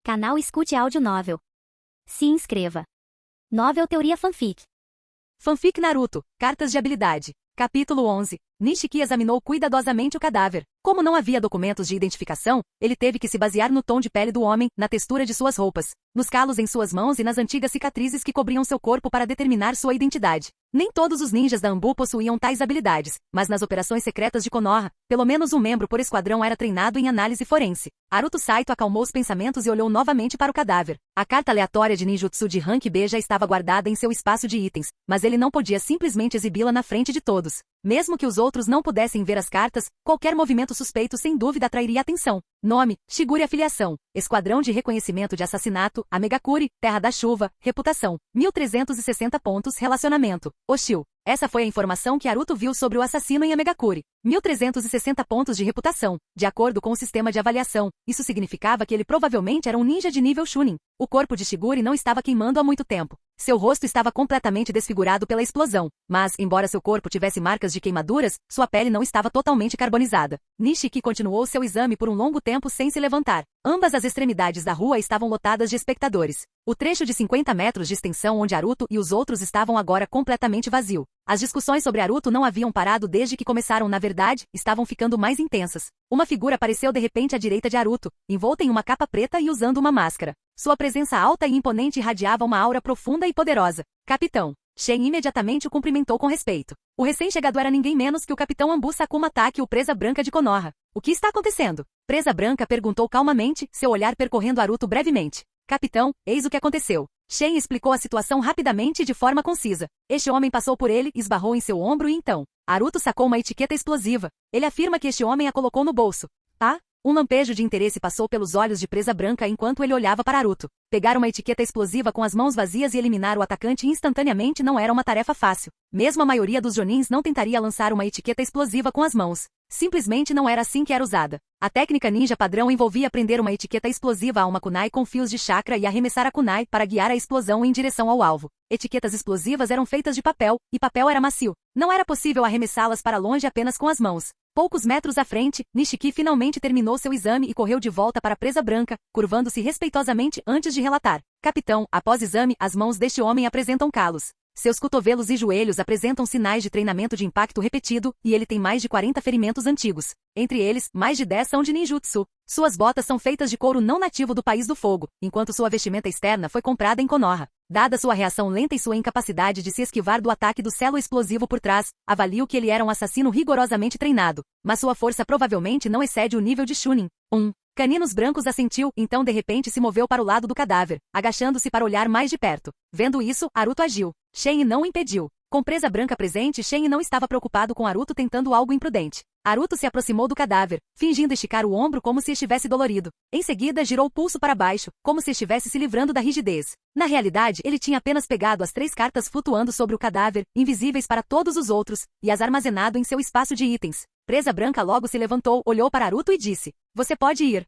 Canal Escute Áudio Novel. Se inscreva. Novel Teoria Fanfic. Fanfic Naruto, Cartas de Habilidade. Capítulo 11. Nishiki examinou cuidadosamente o cadáver. Como não havia documentos de identificação, ele teve que se basear no tom de pele do homem, na textura de suas roupas, nos calos em suas mãos e nas antigas cicatrizes que cobriam seu corpo para determinar sua identidade. Nem todos os ninjas da Anbu possuíam tais habilidades, mas nas operações secretas de Konoha, pelo menos um membro por esquadrão era treinado em análise forense. Haruto Saito acalmou os pensamentos e olhou novamente para o cadáver. A carta aleatória de ninjutsu de Rank B já estava guardada em seu espaço de itens, mas ele não podia simplesmente exibi-la na frente de todos. Mesmo que os outros não pudessem ver as cartas, qualquer movimento suspeito sem dúvida atrairia atenção. Nome, Shigure Afiliação, Esquadrão de Reconhecimento de Assassinato, Amegakuri, Terra da Chuva, Reputação, 1360 pontos, Relacionamento, Oshio. Essa foi a informação que Haruto viu sobre o assassino em Amegakuri. 1360 pontos de reputação. De acordo com o sistema de avaliação, isso significava que ele provavelmente era um ninja de nível Chunin. O corpo de Shigure não estava queimando há muito tempo. Seu rosto estava completamente desfigurado pela explosão, mas, embora seu corpo tivesse marcas de queimaduras, sua pele não estava totalmente carbonizada. Nishiki continuou seu exame por um longo tempo sem se levantar. Ambas as extremidades da rua estavam lotadas de espectadores. O trecho de 50 metros de extensão onde Haruto e os outros estavam agora completamente vazio. As discussões sobre Haruto não haviam parado desde que começaram, na verdade, estavam ficando mais intensas. Uma figura apareceu de repente à direita de Haruto, envolta em uma capa preta e usando uma máscara. Sua presença alta e imponente irradiava uma aura profunda e poderosa. Capitão. Shen imediatamente o cumprimentou com respeito. O recém-chegado era ninguém menos que o Capitão Anbu Sakuma Taki, o Presa Branca de Konoha. O que está acontecendo? Presa Branca perguntou calmamente, seu olhar percorrendo Haruto brevemente. Capitão, eis o que aconteceu. Shen explicou a situação rapidamente e de forma concisa. Este homem passou por ele, esbarrou em seu ombro e então, Haruto sacou uma etiqueta explosiva. Ele afirma que este homem a colocou no bolso. Ah? Um lampejo de interesse passou pelos olhos de Presa Branca enquanto ele olhava para Haruto. Pegar uma etiqueta explosiva com as mãos vazias e eliminar o atacante instantaneamente não era uma tarefa fácil. Mesmo a maioria dos jonins não tentaria lançar uma etiqueta explosiva com as mãos. Simplesmente não era assim que era usada. A técnica ninja padrão envolvia prender uma etiqueta explosiva a uma kunai com fios de chakra e arremessar a kunai para guiar a explosão em direção ao alvo. Etiquetas explosivas eram feitas de papel, e papel era macio. Não era possível arremessá-las para longe apenas com as mãos. Poucos metros à frente, Nishiki finalmente terminou seu exame e correu de volta para a Presa Branca, curvando-se respeitosamente antes de relatar. Capitão, após exame, as mãos deste homem apresentam calos. Seus cotovelos e joelhos apresentam sinais de treinamento de impacto repetido, e ele tem mais de 40 ferimentos antigos. Entre eles, mais de 10 são de ninjutsu. Suas botas são feitas de couro não nativo do País do Fogo, enquanto sua vestimenta externa foi comprada em Konoha. Dada sua reação lenta e sua incapacidade de se esquivar do ataque do selo explosivo por trás, avalio que ele era um assassino rigorosamente treinado, mas sua força provavelmente não excede o nível de Chunin. Caninos Brancos assentiu, então de repente se moveu para o lado do cadáver, agachando-se para olhar mais de perto. Vendo isso, Haruto agiu. Shen não o impediu. Com Presa Branca presente, Shen não estava preocupado com Haruto tentando algo imprudente. Haruto se aproximou do cadáver, fingindo esticar o ombro como se estivesse dolorido. Em seguida, girou o pulso para baixo, como se estivesse se livrando da rigidez. Na realidade, ele tinha apenas pegado as 3 cartas flutuando sobre o cadáver, invisíveis para todos os outros, e as armazenado em seu espaço de itens. Presa Branca logo se levantou, olhou para Haruto e disse: "Você pode ir."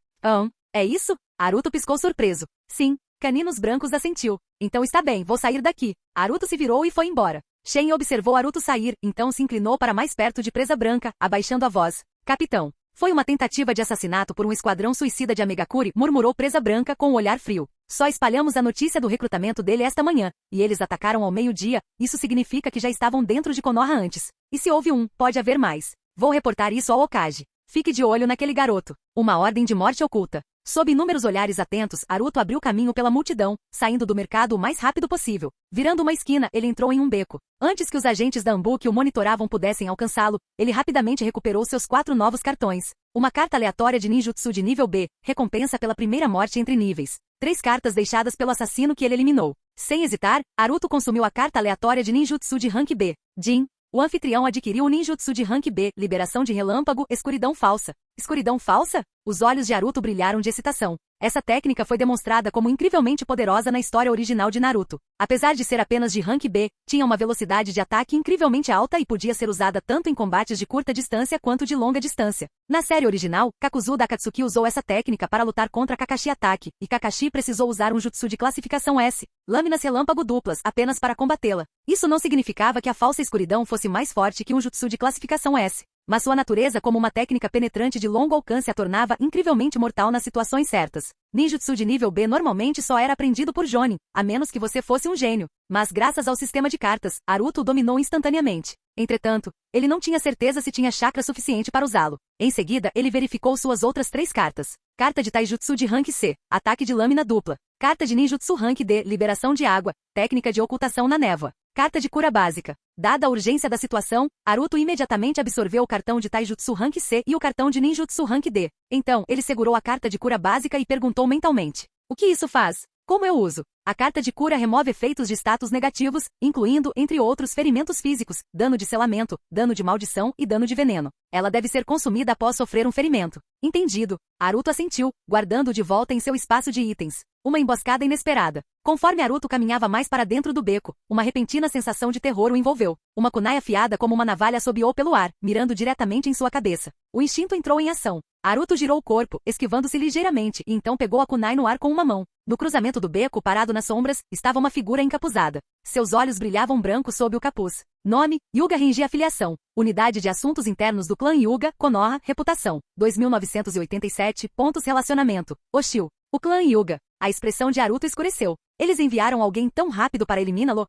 É isso? Haruto piscou surpreso. Sim. Caninos Brancos assentiu. Então está bem, vou sair daqui. Haruto se virou e foi embora. Shen observou Haruto sair, então se inclinou para mais perto de Presa Branca, abaixando a voz. Capitão. Foi uma tentativa de assassinato por um esquadrão suicida de Amegakuri, murmurou Presa Branca com um olhar frio. Só espalhamos a notícia do recrutamento dele esta manhã, e eles atacaram ao meio-dia, isso significa que já estavam dentro de Konoha antes. E se houve pode haver mais. Vou reportar isso ao Hokage. Fique de olho naquele garoto. Uma ordem de morte oculta. Sob inúmeros olhares atentos, Haruto abriu caminho pela multidão, saindo do mercado o mais rápido possível. Virando uma esquina, ele entrou em um beco. Antes que os agentes da Anbu que o monitoravam pudessem alcançá-lo, ele rapidamente recuperou seus 4 novos cartões. Uma carta aleatória de ninjutsu de nível B, recompensa pela primeira morte entre níveis. 3 cartas deixadas pelo assassino que ele eliminou. Sem hesitar, Haruto consumiu a carta aleatória de ninjutsu de rank B. Jin. O anfitrião adquiriu o ninjutsu de rank B, liberação de relâmpago, escuridão falsa. Escuridão falsa? Os olhos de Haruto brilharam de excitação. Essa técnica foi demonstrada como incrivelmente poderosa na história original de Naruto. Apesar de ser apenas de rank B, tinha uma velocidade de ataque incrivelmente alta e podia ser usada tanto em combates de curta distância quanto de longa distância. Na série original, Kakuzu Akatsuki usou essa técnica para lutar contra Kakashi Ataque, e Kakashi precisou usar um jutsu de classificação S, lâminas relâmpago duplas, apenas para combatê-la. Isso não significava que a falsa escuridão fosse mais forte que um jutsu de classificação S. mas sua natureza como uma técnica penetrante de longo alcance a tornava incrivelmente mortal nas situações certas. Ninjutsu de nível B normalmente só era aprendido por Jonin, a menos que você fosse um gênio, mas graças ao sistema de cartas, Naruto o dominou instantaneamente. Entretanto, ele não tinha certeza se tinha chakra suficiente para usá-lo. Em seguida, ele verificou suas outras 3 cartas. Carta de Taijutsu de Rank C, ataque de lâmina dupla. Carta de Ninjutsu Rank D, liberação de água, técnica de ocultação na névoa. Carta de cura básica. Dada a urgência da situação, Naruto imediatamente absorveu o cartão de Taijutsu Rank C e o cartão de Ninjutsu Rank D. Então, ele segurou a carta de cura básica e perguntou mentalmente: o que isso faz? Como eu uso? A carta de cura remove efeitos de status negativos, incluindo, entre outros, ferimentos físicos, dano de selamento, dano de maldição e dano de veneno. Ela deve ser consumida após sofrer um ferimento. Entendido. Naruto assentiu, guardando de volta em seu espaço de itens. Uma emboscada inesperada. Conforme Naruto caminhava mais para dentro do beco, uma repentina sensação de terror o envolveu. Uma kunai afiada como uma navalha assobiou pelo ar, mirando diretamente em sua cabeça. O instinto entrou em ação. Naruto girou o corpo, esquivando-se ligeiramente, e então pegou a kunai no ar com uma mão. No cruzamento do beco, parado nas sombras, estava uma figura encapuzada. Seus olhos brilhavam branco sob o capuz. Nome: Yuga Renji. Afiliação: Unidade de Assuntos Internos do Clã Yuga, Konoha. Reputação: 2987. Pontos. Relacionamento: hostil. O clã Yuga. A expressão de Naruto escureceu. Eles enviaram alguém tão rápido para eliminá-lo?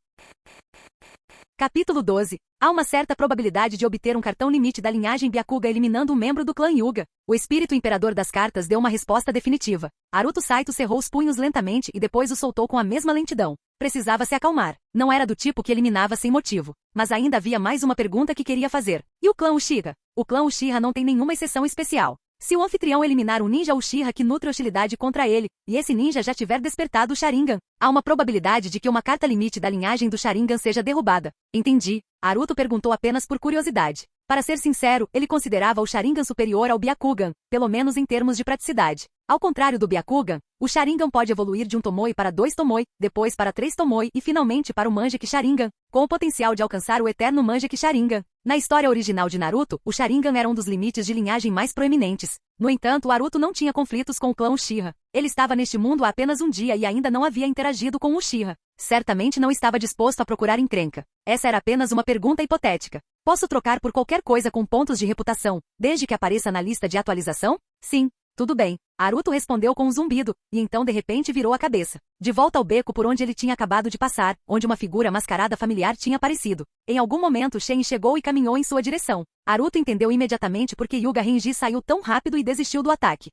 Capítulo 12. Há uma certa probabilidade de obter um cartão limite da linhagem Byakuga eliminando um membro do clã Yuga. O espírito imperador das cartas deu uma resposta definitiva. Naruto Saito cerrou os punhos lentamente e depois os soltou com a mesma lentidão. Precisava se acalmar. Não era do tipo que eliminava sem motivo. Mas ainda havia mais uma pergunta que queria fazer. E o clã Uchiha? O clã Uchiha não tem nenhuma exceção especial. Se o anfitrião eliminar um ninja Uchiha que nutre hostilidade contra ele, e esse ninja já tiver despertado o Sharingan, há uma probabilidade de que uma carta limite da linhagem do Sharingan seja derrubada. Entendi. Naruto perguntou apenas por curiosidade. Para ser sincero, ele considerava o Sharingan superior ao Byakugan, pelo menos em termos de praticidade. Ao contrário do Byakugan, o Sharingan pode evoluir de um Tomoe para 2 Tomoe, depois para 3 Tomoe e finalmente para o Mangekyou Sharingan, com o potencial de alcançar o eterno Mangekyou Sharingan. Na história original de Naruto, o Sharingan era um dos limites de linhagem mais proeminentes. No entanto, Naruto não tinha conflitos com o clã Uchiha. Ele estava neste mundo há apenas um dia e ainda não havia interagido com o Uchiha. Certamente não estava disposto a procurar encrenca. Essa era apenas uma pergunta hipotética. Posso trocar por qualquer coisa com pontos de reputação, desde que apareça na lista de atualização? Sim. Tudo bem. Naruto respondeu com um zumbido, e então de repente virou a cabeça. De volta ao beco por onde ele tinha acabado de passar, onde uma figura mascarada familiar tinha aparecido. Em algum momento Shen chegou e caminhou em sua direção. Naruto entendeu imediatamente por que Yuga Renji saiu tão rápido e desistiu do ataque.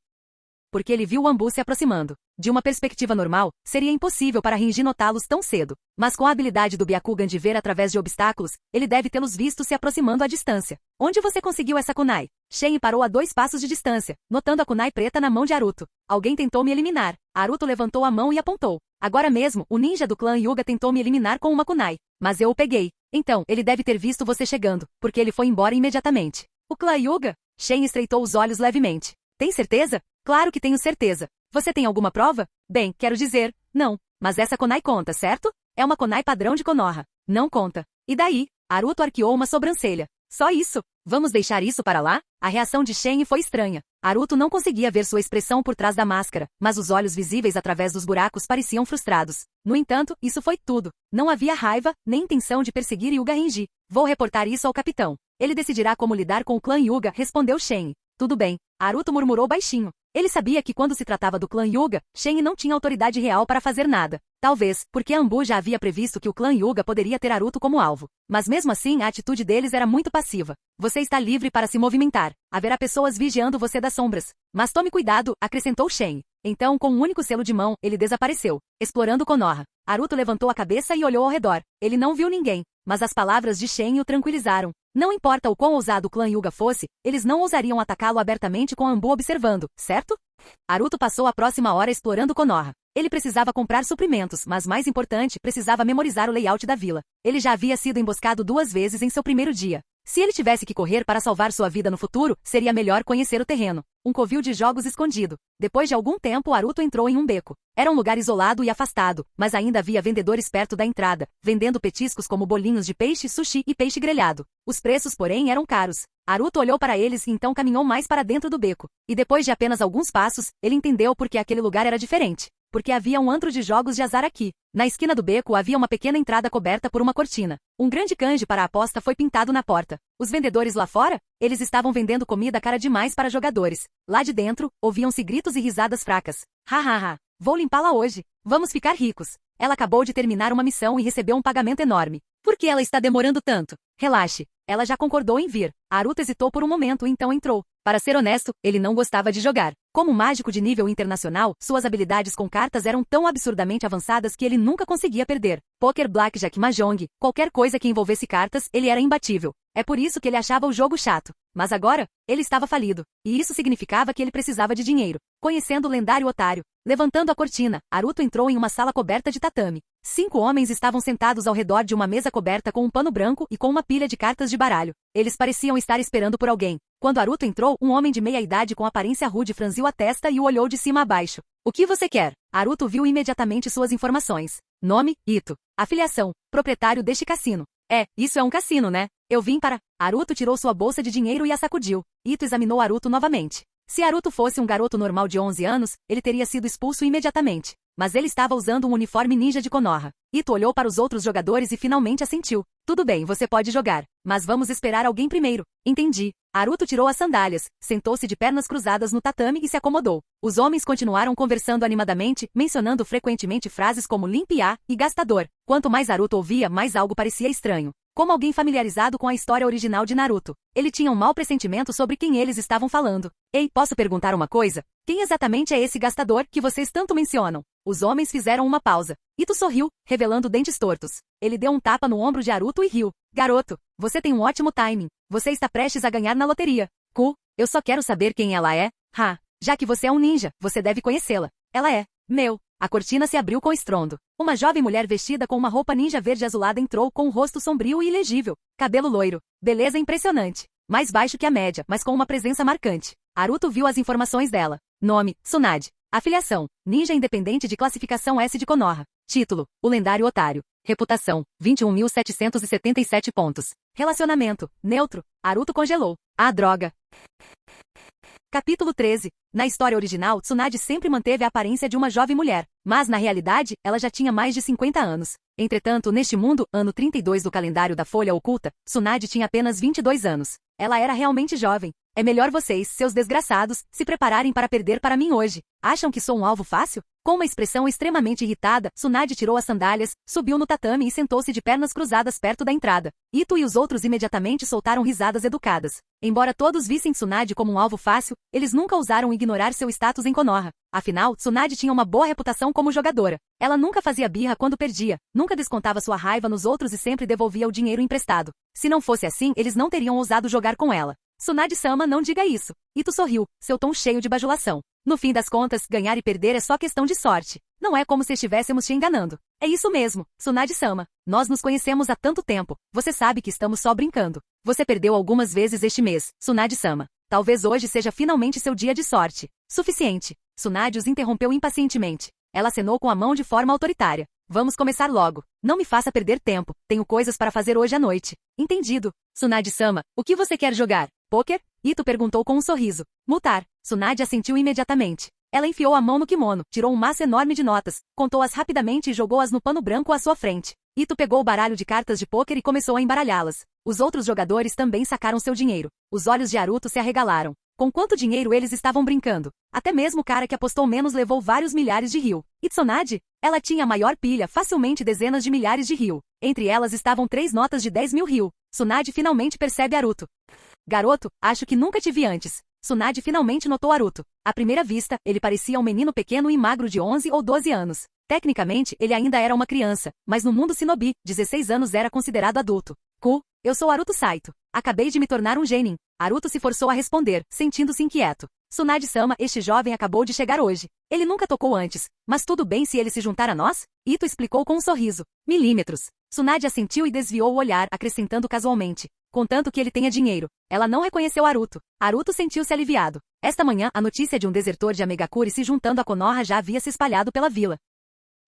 Porque ele viu o Ambu se aproximando. De uma perspectiva normal, seria impossível para Renji notá-los tão cedo. Mas com a habilidade do Byakugan de ver através de obstáculos, ele deve tê-los visto se aproximando à distância. Onde você conseguiu essa kunai? Shen parou a 2 passos de distância, notando a kunai preta na mão de Naruto. Alguém tentou me eliminar. Naruto levantou a mão e apontou. Agora mesmo, o ninja do clã Yuga tentou me eliminar com uma kunai. Mas eu o peguei. Então, ele deve ter visto você chegando, porque ele foi embora imediatamente. O clã Yuga? Shen estreitou os olhos levemente. Tem certeza? Claro que tenho certeza. Você tem alguma prova? Bem, quero dizer, não. Mas essa kunai conta, certo? É uma kunai padrão de Konoha. Não conta. E daí? Naruto arqueou uma sobrancelha. Só isso? Vamos deixar isso para lá? A reação de Shen foi estranha. Naruto não conseguia ver sua expressão por trás da máscara, mas os olhos visíveis através dos buracos pareciam frustrados. No entanto, isso foi tudo. Não havia raiva, nem intenção de perseguir Yuga Renji. Vou reportar isso ao capitão. Ele decidirá como lidar com o clã Yuga, respondeu Shen. Tudo bem. Naruto murmurou baixinho. Ele sabia que quando se tratava do clã Yuga, Shen não tinha autoridade real para fazer nada. Talvez, porque Anbu já havia previsto que o clã Yuga poderia ter Naruto como alvo. Mas mesmo assim a atitude deles era muito passiva. Você está livre para se movimentar. Haverá pessoas vigiando você das sombras. Mas tome cuidado, acrescentou Shen. Então, com um único selo de mão, ele desapareceu, explorando Konoha. Naruto levantou a cabeça e olhou ao redor. Ele não viu ninguém, mas as palavras de Shen o tranquilizaram. Não importa o quão ousado o clã Yuga fosse, eles não ousariam atacá-lo abertamente com Anbu observando, certo? Naruto passou a próxima hora explorando Konoha. Ele precisava comprar suprimentos, mas mais importante, precisava memorizar o layout da vila. Ele já havia sido emboscado 2 vezes em seu primeiro dia. Se ele tivesse que correr para salvar sua vida no futuro, seria melhor conhecer o terreno. Um covil de jogos escondido. Depois de algum tempo, Naruto entrou em um beco. Era um lugar isolado e afastado, mas ainda havia vendedores perto da entrada, vendendo petiscos como bolinhos de peixe, sushi e peixe grelhado. Os preços, porém, eram caros. Naruto olhou para eles e então caminhou mais para dentro do beco. E depois de apenas alguns passos, ele entendeu por que aquele lugar era diferente. porque havia um antro de jogos de azar aqui. Na esquina do beco havia uma pequena entrada coberta por uma cortina. Um grande kanji para a aposta foi pintado na porta. Os vendedores lá fora? Eles estavam vendendo comida cara demais para jogadores. Lá de dentro, ouviam-se gritos e risadas fracas. Hahaha, vou limpá-la hoje. Vamos ficar ricos. Ela acabou de terminar uma missão e recebeu um pagamento enorme. Por que ela está demorando tanto? Relaxe. Ela já concordou em vir. Haruto hesitou por um momento e então entrou. Para ser honesto, ele não gostava de jogar. Como mágico de nível internacional, suas habilidades com cartas eram tão absurdamente avançadas que ele nunca conseguia perder. Poker, blackjack, mahjong, qualquer coisa que envolvesse cartas, ele era imbatível. É por isso que ele achava o jogo chato. Mas agora, ele estava falido. E isso significava que ele precisava de dinheiro. Conhecendo o lendário otário, levantando a cortina, Haruto entrou em uma sala coberta de tatame. 5 homens estavam sentados ao redor de uma mesa coberta com um pano branco e com uma pilha de cartas de baralho. Eles pareciam estar esperando por alguém. Quando Haruto entrou, um homem de meia-idade com aparência rude franziu a testa e o olhou de cima a baixo. O que você quer? Haruto viu imediatamente suas informações. Nome, Ito. Afiliação, proprietário deste cassino. Isso é um cassino, né? Eu vim para... Haruto tirou sua bolsa de dinheiro e a sacudiu. Ito examinou Haruto novamente. Se Haruto fosse um garoto normal de 11 anos, ele teria sido expulso imediatamente. Mas ele estava usando um uniforme ninja de Konoha. Ito olhou para os outros jogadores e finalmente assentiu. Tudo bem, você pode jogar. Mas vamos esperar alguém primeiro. Entendi. Haruto tirou as sandálias, sentou-se de pernas cruzadas no tatame e se acomodou. Os homens continuaram conversando animadamente, mencionando frequentemente frases como limpiar e gastador. Quanto mais Haruto ouvia, mais algo parecia estranho. Como alguém familiarizado com a história original de Naruto. Ele tinha um mau pressentimento sobre quem eles estavam falando. Ei, posso perguntar uma coisa? Quem exatamente é esse gastador que vocês tanto mencionam? Os homens fizeram uma pausa. Ito sorriu, revelando dentes tortos. Ele deu um tapa no ombro de Haruto e riu. Garoto, você tem um ótimo timing. Você está prestes a ganhar na loteria. Eu só quero saber quem ela é. Já que você é um ninja, você deve conhecê-la. Ela é. Meu. A cortina se abriu com estrondo. Uma jovem mulher vestida com uma roupa ninja verde azulada entrou com um rosto sombrio e ilegível. Cabelo loiro. Beleza impressionante. Mais baixo que a média, mas com uma presença marcante. Haruto viu as informações dela. Nome, Tsunade. Afiliação, ninja independente de classificação S de Konoha. Título, o lendário otário. Reputação, 21.777 pontos. Relacionamento, neutro. Haruto congelou. Ah, droga. Capítulo 13. Na história original, Tsunade sempre manteve a aparência de uma jovem mulher, mas na realidade, ela já tinha mais de 50 anos. Entretanto, neste mundo, ano 32 do calendário da Folha Oculta, Tsunade tinha apenas 22 anos. Ela era realmente jovem. É melhor vocês, seus desgraçados, se prepararem para perder para mim hoje. Acham que sou um alvo fácil? Com uma expressão extremamente irritada, Tsunade tirou as sandálias, subiu no tatame e sentou-se de pernas cruzadas perto da entrada. Ito e os outros imediatamente soltaram risadas educadas. Embora todos vissem Tsunade como um alvo fácil, eles nunca ousaram ignorar seu status em Konoha. Afinal, Tsunade tinha uma boa reputação como jogadora. Ela nunca fazia birra quando perdia, nunca descontava sua raiva nos outros e sempre devolvia o dinheiro emprestado. Se não fosse assim, eles não teriam ousado jogar com ela. Tsunade-sama, não diga isso. Ito sorriu, seu tom cheio de bajulação. No fim das contas, ganhar e perder é só questão de sorte. Não é como se estivéssemos te enganando. É isso mesmo, Tsunade-sama. Nós nos conhecemos há tanto tempo. Você sabe que estamos só brincando. Você perdeu algumas vezes este mês, Tsunade-sama. Talvez hoje seja finalmente seu dia de sorte. Suficiente. Tsunade os interrompeu impacientemente. Ela acenou com a mão de forma autoritária. Vamos começar logo. Não me faça perder tempo. Tenho coisas para fazer hoje à noite. Entendido. Tsunade-sama, o que você quer jogar? Poker? Ito perguntou com um sorriso. Mutar. Tsunade assentiu imediatamente. Ela enfiou a mão no kimono, tirou um maço enorme de notas, contou-as rapidamente e jogou-as no pano branco à sua frente. Ito pegou o baralho de cartas de pôquer e começou a embaralhá-las. Os outros jogadores também sacaram seu dinheiro. Os olhos de Haruto se arregalaram. Com quanto dinheiro eles estavam brincando? Até mesmo o cara que apostou menos levou vários milhares de ryu. E Tsunade? Ela tinha a maior pilha, facilmente dezenas de milhares de ryu. Entre elas estavam 3 notas de 10.000 ryu. Tsunade finalmente percebe Haruto. Garoto, acho que nunca te vi antes. Tsunade finalmente notou Haruto. À primeira vista, ele parecia um menino pequeno e magro de 11 ou 12 anos. Tecnicamente, ele ainda era uma criança, mas no mundo shinobi, 16 anos era considerado adulto. Eu sou Haruto Saito. Acabei de me tornar um genin. Haruto se forçou a responder, sentindo-se inquieto. Tsunade-sama, este jovem acabou de chegar hoje. Ele nunca tocou antes, mas tudo bem se ele se juntar a nós? Ito explicou com um sorriso. Milímetros. Tsunade assentiu e desviou o olhar, acrescentando casualmente. Contanto que ele tenha dinheiro. Ela não reconheceu Haruto. Haruto sentiu-se aliviado. Esta manhã, a notícia de um desertor de Amegakure se juntando a Konoha já havia se espalhado pela vila.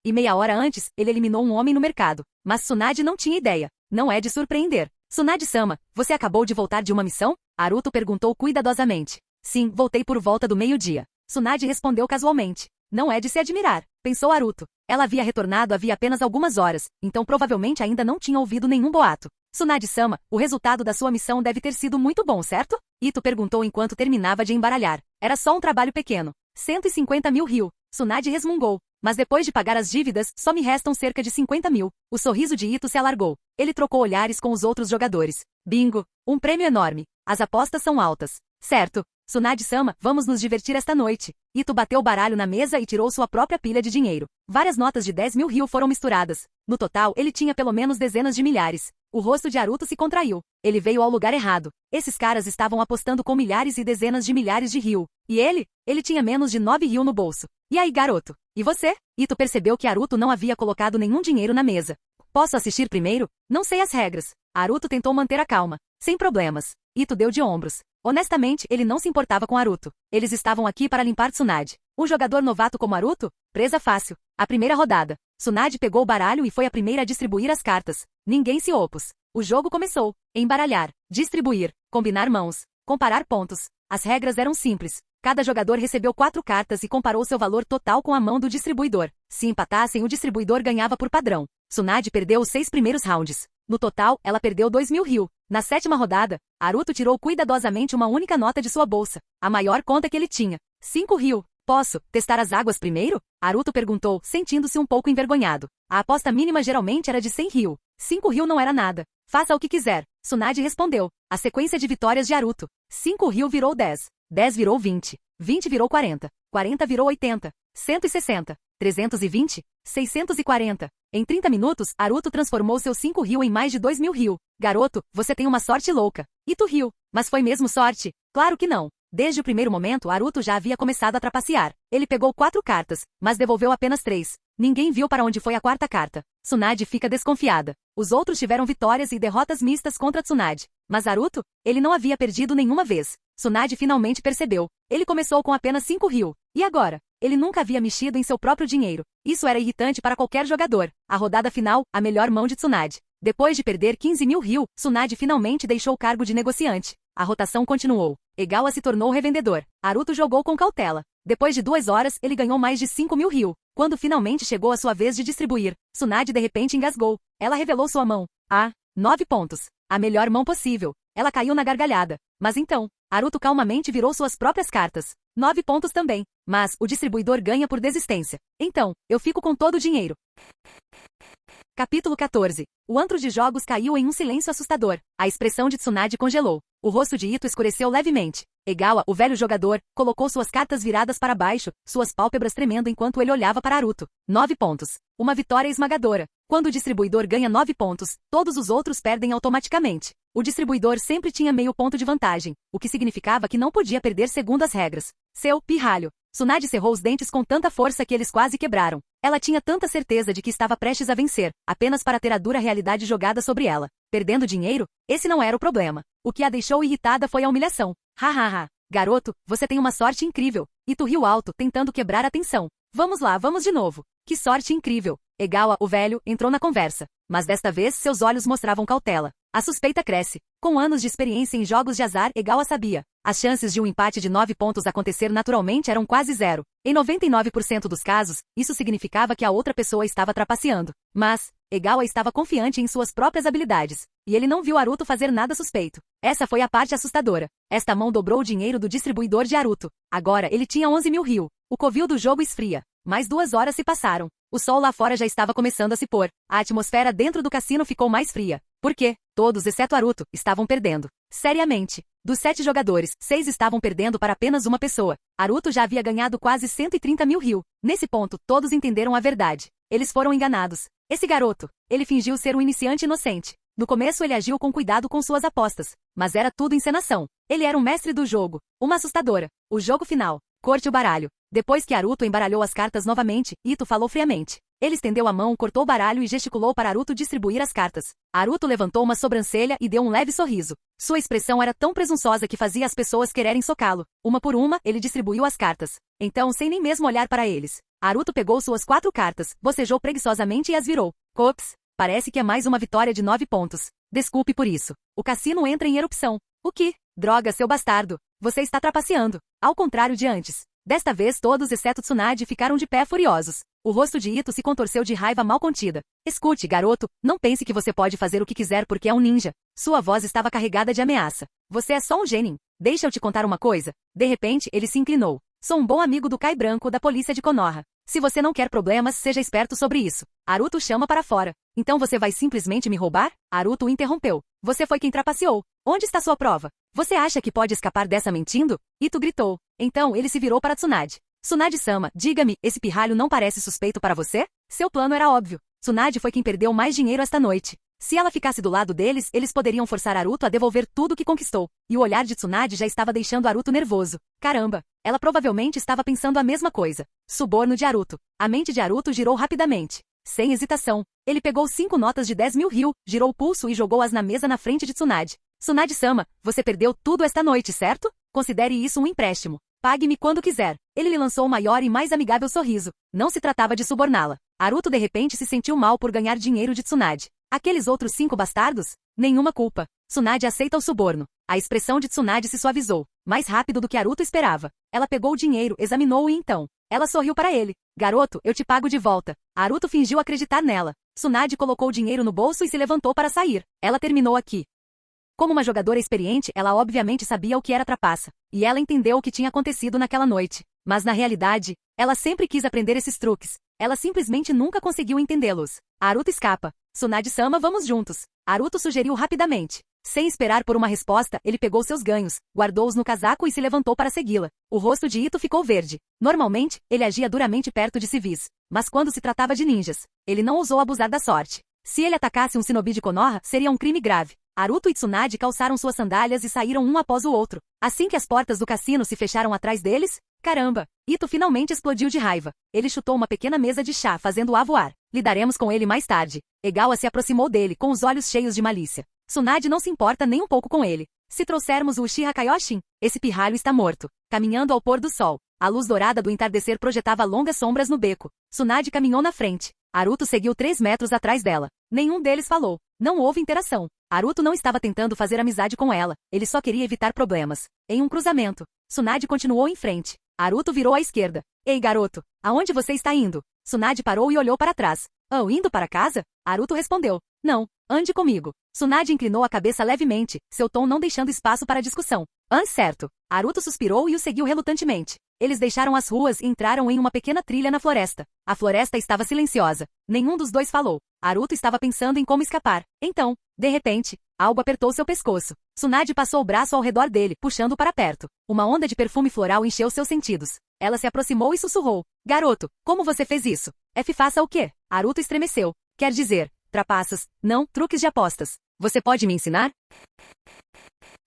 E meia hora antes, ele eliminou um homem no mercado. Mas Tsunade não tinha ideia. Não é de surpreender. Tsunade-sama, você acabou de voltar de uma missão? Haruto perguntou cuidadosamente. Sim, voltei por volta do meio-dia. Tsunade respondeu casualmente. Não é de se admirar, pensou Haruto. Ela havia retornado havia apenas algumas horas, então provavelmente ainda não tinha ouvido nenhum boato. Tsunade-sama, o resultado da sua missão deve ter sido muito bom, certo? Ito perguntou enquanto terminava de embaralhar. Era só um trabalho pequeno. 150 mil ryu. Tsunade resmungou. Mas depois de pagar as dívidas, só me restam cerca de 50 mil. O sorriso de Ito se alargou. Ele trocou olhares com os outros jogadores. Bingo! Um prêmio enorme. As apostas são altas. Certo. Tsunade-sama, vamos nos divertir esta noite. Ito bateu o baralho na mesa e tirou sua própria pilha de dinheiro. Várias notas de 10 mil ryu foram misturadas. No total, ele tinha pelo menos dezenas de milhares. O rosto de Haruto se contraiu. Ele veio ao lugar errado. Esses caras estavam apostando com milhares e dezenas de milhares de ryu. E ele? Ele tinha menos de 9 ryu no bolso. E aí, garoto? E você? Ito percebeu que Haruto não havia colocado nenhum dinheiro na mesa. Posso assistir primeiro? Não sei as regras. Haruto tentou manter a calma. Sem problemas. Ito deu de ombros. Honestamente, ele não se importava com Haruto. Eles estavam aqui para limpar Tsunade. Um jogador novato como Haruto? Presa fácil. A primeira rodada. Tsunade pegou o baralho e foi a primeira a distribuir as cartas. Ninguém se opôs. O jogo começou. Embaralhar. Distribuir. Combinar mãos. Comparar pontos. As regras eram simples. Cada jogador recebeu 4 cartas e comparou seu valor total com a mão do distribuidor. Se empatassem, o distribuidor ganhava por padrão. Tsunade perdeu os 6 primeiros rounds. No total, ela perdeu 2 mil ryu. Na 7ª rodada, Haruto tirou cuidadosamente uma única nota de sua bolsa. A maior conta que ele tinha. 5 ryu. Posso testar as águas primeiro? Haruto perguntou, sentindo-se um pouco envergonhado. A aposta mínima geralmente era de 100 ryu. 5 ryu não era nada. Faça o que quiser. Tsunade respondeu. A sequência de vitórias de Haruto. 5 ryu virou 10. 10 virou 20. 20 virou 40. 40 virou 80. 160. 320. 640. Em 30 minutos, Haruto transformou seus 5 ryu em mais de 2 mil ryu. Garoto, você tem uma sorte louca. Ito riu. Mas foi mesmo sorte? Claro que não. Desde o primeiro momento, Haruto já havia começado a trapacear. Ele pegou 4 cartas, mas devolveu apenas 3. Ninguém viu para onde foi a 4ª carta. Tsunade fica desconfiada. Os outros tiveram vitórias e derrotas mistas contra Tsunade. Mas Haruto? Ele não havia perdido nenhuma vez. Tsunade finalmente percebeu. Ele começou com apenas 5 ryu. E agora? Ele nunca havia mexido em seu próprio dinheiro. Isso era irritante para qualquer jogador. A rodada final, a melhor mão de Tsunade. Depois de perder 15 mil ryu, Tsunade finalmente deixou o cargo de negociante. A rotação continuou. Egawa se tornou revendedor. Haruto jogou com cautela. Depois de 2 horas, ele ganhou mais de 5 mil ryu. Quando finalmente chegou a sua vez de distribuir, Tsunade de repente engasgou. Ela revelou sua mão. 9 pontos. A melhor mão possível. Ela caiu na gargalhada. Mas então, Haruto calmamente virou suas próprias cartas. 9 pontos também. Mas, o distribuidor ganha por desistência. Então, eu fico com todo o dinheiro. Capítulo 14. O antro de jogos caiu em um silêncio assustador. A expressão de Tsunade congelou. O rosto de Ito escureceu levemente. Egawa, o velho jogador, colocou suas cartas viradas para baixo, suas pálpebras tremendo enquanto ele olhava para Haruto. 9 pontos. Uma vitória esmagadora. Quando o distribuidor ganha 9 pontos, todos os outros perdem automaticamente. O distribuidor sempre tinha meio ponto de vantagem, o que significava que não podia perder segundo as regras. Seu pirralho. Tsunade cerrou os dentes com tanta força que eles quase quebraram. Ela tinha tanta certeza de que estava prestes a vencer, apenas para ter a dura realidade jogada sobre ela. Perdendo dinheiro? Esse não era o problema. O que a deixou irritada foi a humilhação. Hahaha. Garoto, você tem uma sorte incrível. Ito riu alto, tentando quebrar a tensão. Vamos lá, vamos de novo. Que sorte incrível. Egawa, o velho, entrou na conversa. Mas desta vez seus olhos mostravam cautela. A suspeita cresce. Com anos de experiência em jogos de azar, Egawa sabia. As chances de um empate de 9 pontos acontecer naturalmente eram quase zero. Em 99% dos casos, isso significava que a outra pessoa estava trapaceando. Mas, Egawa estava confiante em suas próprias habilidades. E ele não viu Haruto fazer nada suspeito. Essa foi a parte assustadora. Esta mão dobrou o dinheiro do distribuidor de Haruto. Agora ele tinha 11 mil ryu. O covil do jogo esfria. Mais 2 horas se passaram. O sol lá fora já estava começando a se pôr. A atmosfera dentro do cassino ficou mais fria. Por quê? Todos, exceto Haruto, estavam perdendo. Seriamente. Dos 7 jogadores, 6 estavam perdendo para apenas uma pessoa. Haruto já havia ganhado quase 130 mil ryu. Nesse ponto, todos entenderam a verdade. Eles foram enganados. Esse garoto, ele fingiu ser um iniciante inocente. No começo ele agiu com cuidado com suas apostas. Mas era tudo encenação. Ele era um mestre do jogo. Uma assustadora. O jogo final. Corte o baralho. Depois que Haruto embaralhou as cartas novamente, Ito falou friamente. Ele estendeu a mão, cortou o baralho e gesticulou para Haruto distribuir as cartas. Haruto levantou uma sobrancelha e deu um leve sorriso. Sua expressão era tão presunçosa que fazia as pessoas quererem socá-lo. Uma por uma, ele distribuiu as cartas. Então, sem nem mesmo olhar para eles, Haruto pegou suas 4 cartas, bocejou preguiçosamente e as virou. Ops, parece que é mais uma vitória de 9 pontos. Desculpe por isso. O cassino entra em erupção. O que? Droga, seu bastardo. Você está trapaceando. Ao contrário de antes. Desta vez todos exceto Tsunade ficaram de pé furiosos. O rosto de Ito se contorceu de raiva mal contida. Escute, garoto, não pense que você pode fazer o que quiser porque é um ninja. Sua voz estava carregada de ameaça. Você é só um genin. Deixa eu te contar uma coisa. De repente, ele se inclinou. Sou um bom amigo do Kai Branco da polícia de Konoha. Se você não quer problemas, seja esperto sobre isso. Haruto chama para fora. Então você vai simplesmente me roubar? Haruto o interrompeu. Você foi quem trapaceou. Onde está sua prova? Você acha que pode escapar dessa mentindo? Ito gritou. Então ele se virou para Tsunade. Tsunade-sama, diga-me, esse pirralho não parece suspeito para você? Seu plano era óbvio. Tsunade foi quem perdeu mais dinheiro esta noite. Se ela ficasse do lado deles, eles poderiam forçar Haruto a devolver tudo o que conquistou. E o olhar de Tsunade já estava deixando Haruto nervoso. Caramba! Ela provavelmente estava pensando a mesma coisa. Suborno de Haruto. A mente de Haruto girou rapidamente. Sem hesitação, ele pegou 5 notas de 10.000 ryu, girou o pulso e jogou-as na mesa na frente de Tsunade. Tsunade-sama, você perdeu tudo esta noite, certo? Considere isso um empréstimo. Pague-me quando quiser. Ele lhe lançou o maior e mais amigável sorriso. Não se tratava de suborná-la. Haruto de repente se sentiu mal por ganhar dinheiro de Tsunade. Aqueles outros 5 bastardos? Nenhuma culpa. Tsunade aceita o suborno. A expressão de Tsunade se suavizou, mais rápido do que Haruto esperava. Ela pegou o dinheiro, examinou-o e então. Ela sorriu para ele. Garoto, eu te pago de volta. Haruto fingiu acreditar nela. Tsunade colocou o dinheiro no bolso e se levantou para sair. Ela terminou aqui. Como uma jogadora experiente, ela obviamente sabia o que era trapaça. E ela entendeu o que tinha acontecido naquela noite. Mas na realidade, ela sempre quis aprender esses truques. Ela simplesmente nunca conseguiu entendê-los. Haruto escapa. Tsunade-sama, vamos juntos. Haruto sugeriu rapidamente. Sem esperar por uma resposta, ele pegou seus ganhos, guardou-os no casaco e se levantou para segui-la. O rosto de Ito ficou verde. Normalmente, ele agia duramente perto de civis. Mas quando se tratava de ninjas, ele não ousou abusar da sorte. Se ele atacasse um shinobi de Konoha, seria um crime grave. Haruto e Tsunade calçaram suas sandálias e saíram um após o outro. Assim que as portas do cassino se fecharam atrás deles, caramba! Ito finalmente explodiu de raiva. Ele chutou uma pequena mesa de chá, fazendo-a voar. Lidaremos com ele mais tarde. Egawa se aproximou dele, com os olhos cheios de malícia. Tsunade não se importa nem um pouco com ele. Se trouxermos o Uchiha Kaioshin, esse pirralho está morto. Caminhando ao pôr do sol. A luz dourada do entardecer projetava longas sombras no beco. Tsunade caminhou na frente. Haruto seguiu 3 metros atrás dela. Nenhum deles falou. Não houve interação. Haruto não estava tentando fazer amizade com ela. Ele só queria evitar problemas. Em um cruzamento, Tsunade continuou em frente. Haruto virou à esquerda. Ei, garoto, aonde você está indo? Tsunade parou e olhou para trás. Oh, indo para casa? Haruto respondeu. Não, ande comigo. Tsunade inclinou a cabeça levemente, seu tom não deixando espaço para discussão. Certo. Haruto suspirou e o seguiu relutantemente. Eles deixaram as ruas e entraram em uma pequena trilha na floresta. A floresta estava silenciosa. Nenhum dos dois falou. Haruto estava pensando em como escapar. Então, de repente, algo apertou seu pescoço. Tsunade passou o braço ao redor dele, puxando para perto. Uma onda de perfume floral encheu seus sentidos. Ela se aproximou e sussurrou. Garoto, como você fez isso? Faça o quê? Haruto estremeceu. Quer dizer, trapaças, não, truques de apostas. Você pode me ensinar?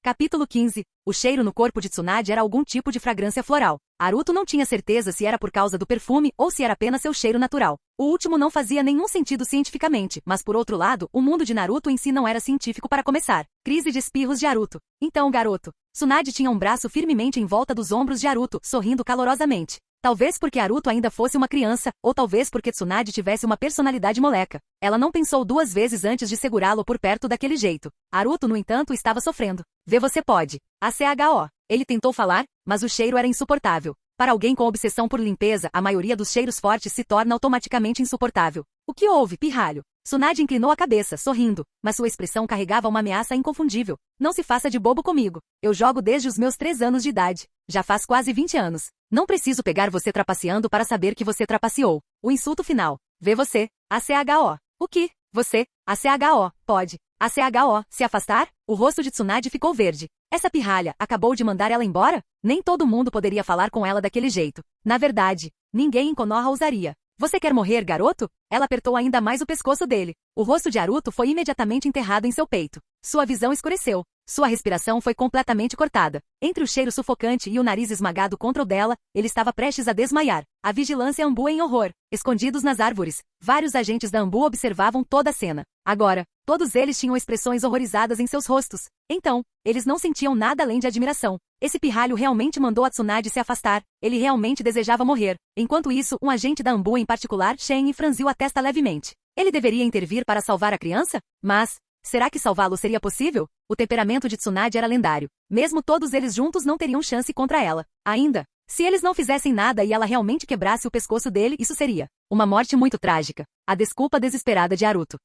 Capítulo 15. O cheiro no corpo de Tsunade era algum tipo de fragrância floral. Haruto não tinha certeza se era por causa do perfume ou se era apenas seu cheiro natural. O último não fazia nenhum sentido cientificamente, mas por outro lado, o mundo de Naruto em si não era científico para começar. Crise de espirros de Haruto. Então, garoto. Tsunade tinha um braço firmemente em volta dos ombros de Haruto, sorrindo calorosamente. Talvez porque Haruto ainda fosse uma criança, ou talvez porque Tsunade tivesse uma personalidade moleca. Ela não pensou 2 vezes antes de segurá-lo por perto daquele jeito. Haruto, no entanto, estava sofrendo. Vê, você pode. ACHO. Ele tentou falar, mas o cheiro era insuportável. Para alguém com obsessão por limpeza, a maioria dos cheiros fortes se torna automaticamente insuportável. O que houve, pirralho? Tsunade inclinou a cabeça, sorrindo, mas sua expressão carregava uma ameaça inconfundível. Não se faça de bobo comigo. Eu jogo desde os meus 3 anos de idade. Já faz quase 20 anos. Não preciso pegar você trapaceando para saber que você trapaceou. O insulto final. Vê você. ACHO. O que? Você. ACHO. Pode. ACHO. Se afastar? O rosto de Tsunade ficou verde. Essa pirralha acabou de mandar ela embora? Nem todo mundo poderia falar com ela daquele jeito. Na verdade, ninguém em Konoha ousaria. Você quer morrer, garoto? Ela apertou ainda mais o pescoço dele. O rosto de Haruto foi imediatamente enterrado em seu peito. Sua visão escureceu. Sua respiração foi completamente cortada. Entre o cheiro sufocante e o nariz esmagado contra o dela, ele estava prestes a desmaiar. A vigilância Ambu em horror. Escondidos nas árvores, vários agentes da Ambu observavam toda a cena. Agora, todos eles tinham expressões horrorizadas em seus rostos. Então, eles não sentiam nada além de admiração. Esse pirralho realmente mandou a Tsunade se afastar. Ele realmente desejava morrer. Enquanto isso, um agente da Ambu em particular, Shen, franziu a testa levemente. Ele deveria intervir para salvar a criança? Mas, será que salvá-lo seria possível? O temperamento de Tsunade era lendário. Mesmo todos eles juntos não teriam chance contra ela. Ainda, Se eles não fizessem nada e ela realmente quebrasse o pescoço dele, isso seria uma morte muito trágica. A desculpa desesperada de Haruto.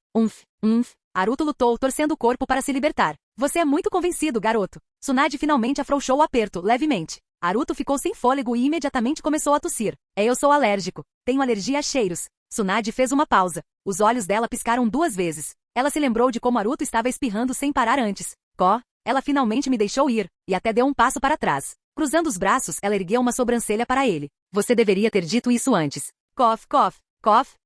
Haruto lutou, torcendo o corpo para se libertar. Você é muito convencido, garoto. Tsunade finalmente afrouxou o aperto, levemente. Haruto ficou sem fôlego e imediatamente começou a tossir. Eu sou alérgico. Tenho alergia a cheiros. Tsunade fez uma pausa. Os olhos dela piscaram 2 vezes. Ela se lembrou de como Haruto estava espirrando sem parar antes. Ela finalmente me deixou ir, e até deu um passo para trás. Cruzando os braços, ela ergueu uma sobrancelha para ele. Você deveria ter dito isso antes.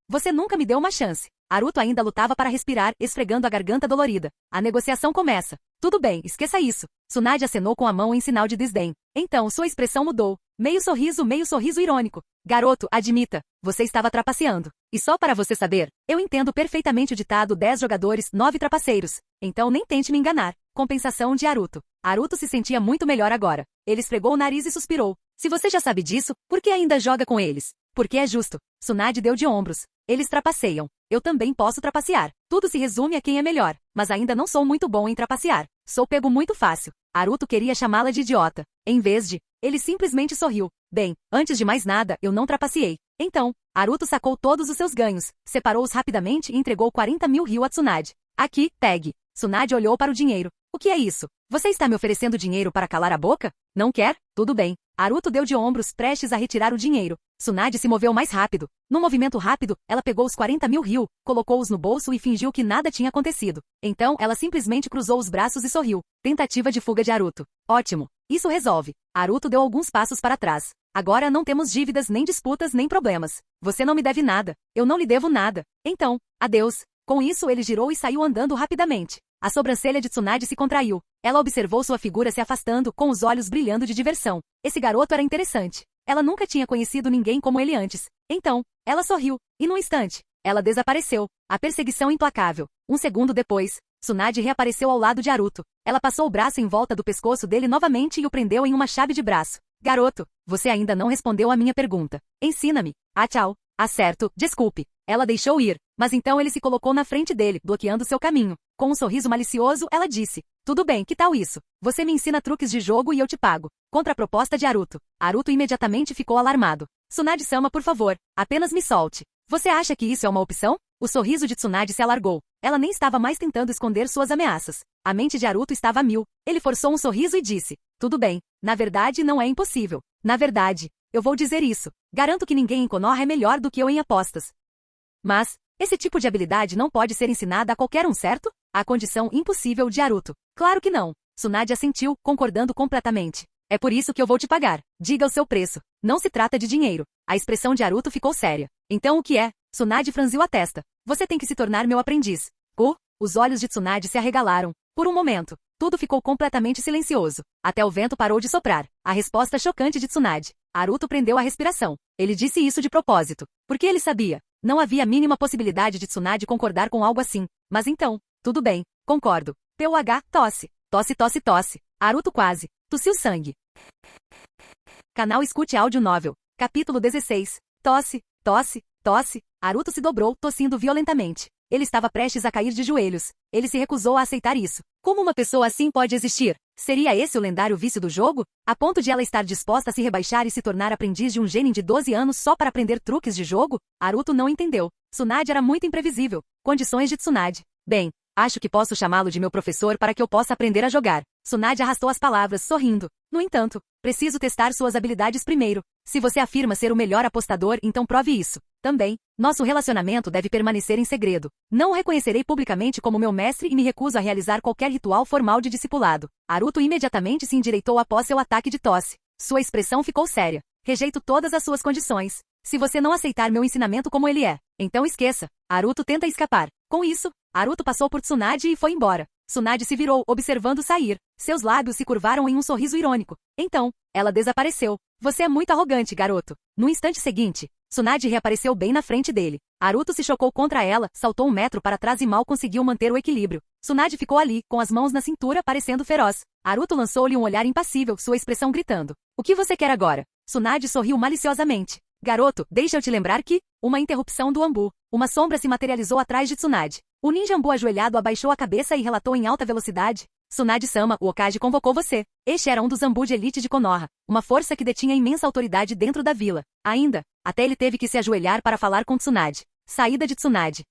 Você nunca me deu uma chance. Haruto ainda lutava para respirar, esfregando a garganta dolorida. A negociação começa. Tudo bem, esqueça isso. Tsunade acenou com a mão em sinal de desdém. Então, sua expressão mudou. Meio sorriso irônico. Garoto, admita, você estava trapaceando. E só para você saber, eu entendo perfeitamente o ditado 10 jogadores, 9 trapaceiros. Então nem tente me enganar. Compensação de Haruto. Haruto se sentia muito melhor agora. Ele esfregou o nariz e suspirou. Se você já sabe disso, por que ainda joga com eles? Porque é justo. Tsunade deu de ombros. Eles trapaceiam. Eu também posso trapacear. Tudo se resume a quem é melhor. Mas ainda não sou muito bom em trapacear. Sou pego muito fácil. Haruto queria chamá-la de idiota. Em vez de, ele simplesmente sorriu. Bem, antes de mais nada, eu não trapaceei. Então, Haruto sacou todos os seus ganhos, separou-os rapidamente e entregou 40.000 ryu a Tsunade. Aqui, pegue. Tsunade olhou para o dinheiro. O que é isso? Você está me oferecendo dinheiro para calar a boca? Não quer? Tudo bem. Haruto deu de ombros, prestes a retirar o dinheiro. Tsunade se moveu mais rápido. Num movimento rápido, ela pegou os 40.000 ryu, colocou-os no bolso e fingiu que nada tinha acontecido. Então, ela simplesmente cruzou os braços e sorriu. Tentativa de fuga de Haruto. Ótimo. Isso resolve. Haruto deu alguns passos para trás. Agora não temos dívidas, nem disputas, nem problemas. Você não me deve nada. Eu não lhe devo nada. Então, adeus. Com isso, ele girou e saiu andando rapidamente. A sobrancelha de Tsunade se contraiu. Ela observou sua figura se afastando, com os olhos brilhando de diversão. Esse garoto era interessante. Ela nunca tinha conhecido ninguém como ele antes. Então, ela sorriu. E num instante, ela desapareceu. A perseguição implacável. 1 segundo depois, Tsunade reapareceu ao lado de Haruto. Ela passou o braço em volta do pescoço dele novamente e o prendeu em uma chave de braço. Garoto, você ainda não respondeu a minha pergunta. Ensina-me. Tchau. Certo, desculpe. Ela deixou ir, mas então ele se colocou na frente dele, bloqueando seu caminho. Com um sorriso malicioso, ela disse. Tudo bem, que tal isso? Você me ensina truques de jogo e eu te pago. Contra a proposta de Haruto. Haruto imediatamente ficou alarmado. Tsunade-sama, por favor, apenas me solte. Você acha que isso é uma opção? O sorriso de Tsunade se alargou. Ela nem estava mais tentando esconder suas ameaças. A mente de Haruto estava a mil. Ele forçou um sorriso e disse. Tudo bem. Na verdade, não é impossível. Na verdade, eu vou dizer isso. Garanto que ninguém em Konoha é melhor do que eu em apostas. Mas, esse tipo de habilidade não pode ser ensinada a qualquer um, certo? A condição impossível de Haruto. Claro que não. Tsunade assentiu, concordando completamente. É por isso que eu vou te pagar. Diga o seu preço. Não se trata de dinheiro. A expressão de Haruto ficou séria. Então o que é? Tsunade franziu a testa. Você tem que se tornar meu aprendiz. Os olhos de Tsunade se arregalaram. Por um momento, tudo ficou completamente silencioso. Até o vento parou de soprar. A resposta chocante de Tsunade. Haruto prendeu a respiração. Ele disse isso de propósito. Porque ele sabia. Não havia a mínima possibilidade de Tsunade concordar com algo assim. Mas então, tudo bem, concordo. tosse. Tosse. Haruto quase. Tossiu sangue. Canal Escute Áudio Novel. Capítulo 16. Tosse. Haruto se dobrou, tossindo violentamente. Ele estava prestes a cair de joelhos. Ele se recusou a aceitar isso. Como uma pessoa assim pode existir? Seria esse o lendário vício do jogo? A ponto de ela estar disposta a se rebaixar e se tornar aprendiz de um genin de 12 anos só para aprender truques de jogo? Haruto não entendeu. Tsunade era muito imprevisível. Condições de Tsunade. Bem, acho que posso chamá-lo de meu professor para que eu possa aprender a jogar. Tsunade arrastou as palavras, sorrindo. No entanto, preciso testar suas habilidades primeiro. Se você afirma ser o melhor apostador, então prove isso. Também, nosso relacionamento deve permanecer em segredo. Não o reconhecerei publicamente como meu mestre e me recuso a realizar qualquer ritual formal de discipulado. Haruto imediatamente se endireitou após seu ataque de tosse. Sua expressão ficou séria. Rejeito todas as suas condições. Se você não aceitar meu ensinamento como ele é, então esqueça. Haruto tenta escapar. Com isso, Haruto passou por Tsunade e foi embora. Tsunade se virou, observando sair. Seus lábios se curvaram em um sorriso irônico. Então, ela desapareceu. Você é muito arrogante, garoto. No instante seguinte, Tsunade reapareceu bem na frente dele. Haruto se chocou contra ela, saltou 1 metro para trás e mal conseguiu manter o equilíbrio. Tsunade ficou ali, com as mãos na cintura, parecendo feroz. Haruto lançou-lhe um olhar impassível, sua expressão gritando. O que você quer agora? Tsunade sorriu maliciosamente. Garoto, deixa eu te lembrar que... Uma interrupção do Ambu. Uma sombra se materializou atrás de Tsunade. O ninja Ambu ajoelhado abaixou a cabeça e relatou em alta velocidade. Tsunade-sama, o Hokage convocou você. Este era um dos Zanbu de elite de Konoha, uma força que detinha imensa autoridade dentro da vila. Ainda, até ele teve que se ajoelhar para falar com Tsunade. Saída de Tsunade.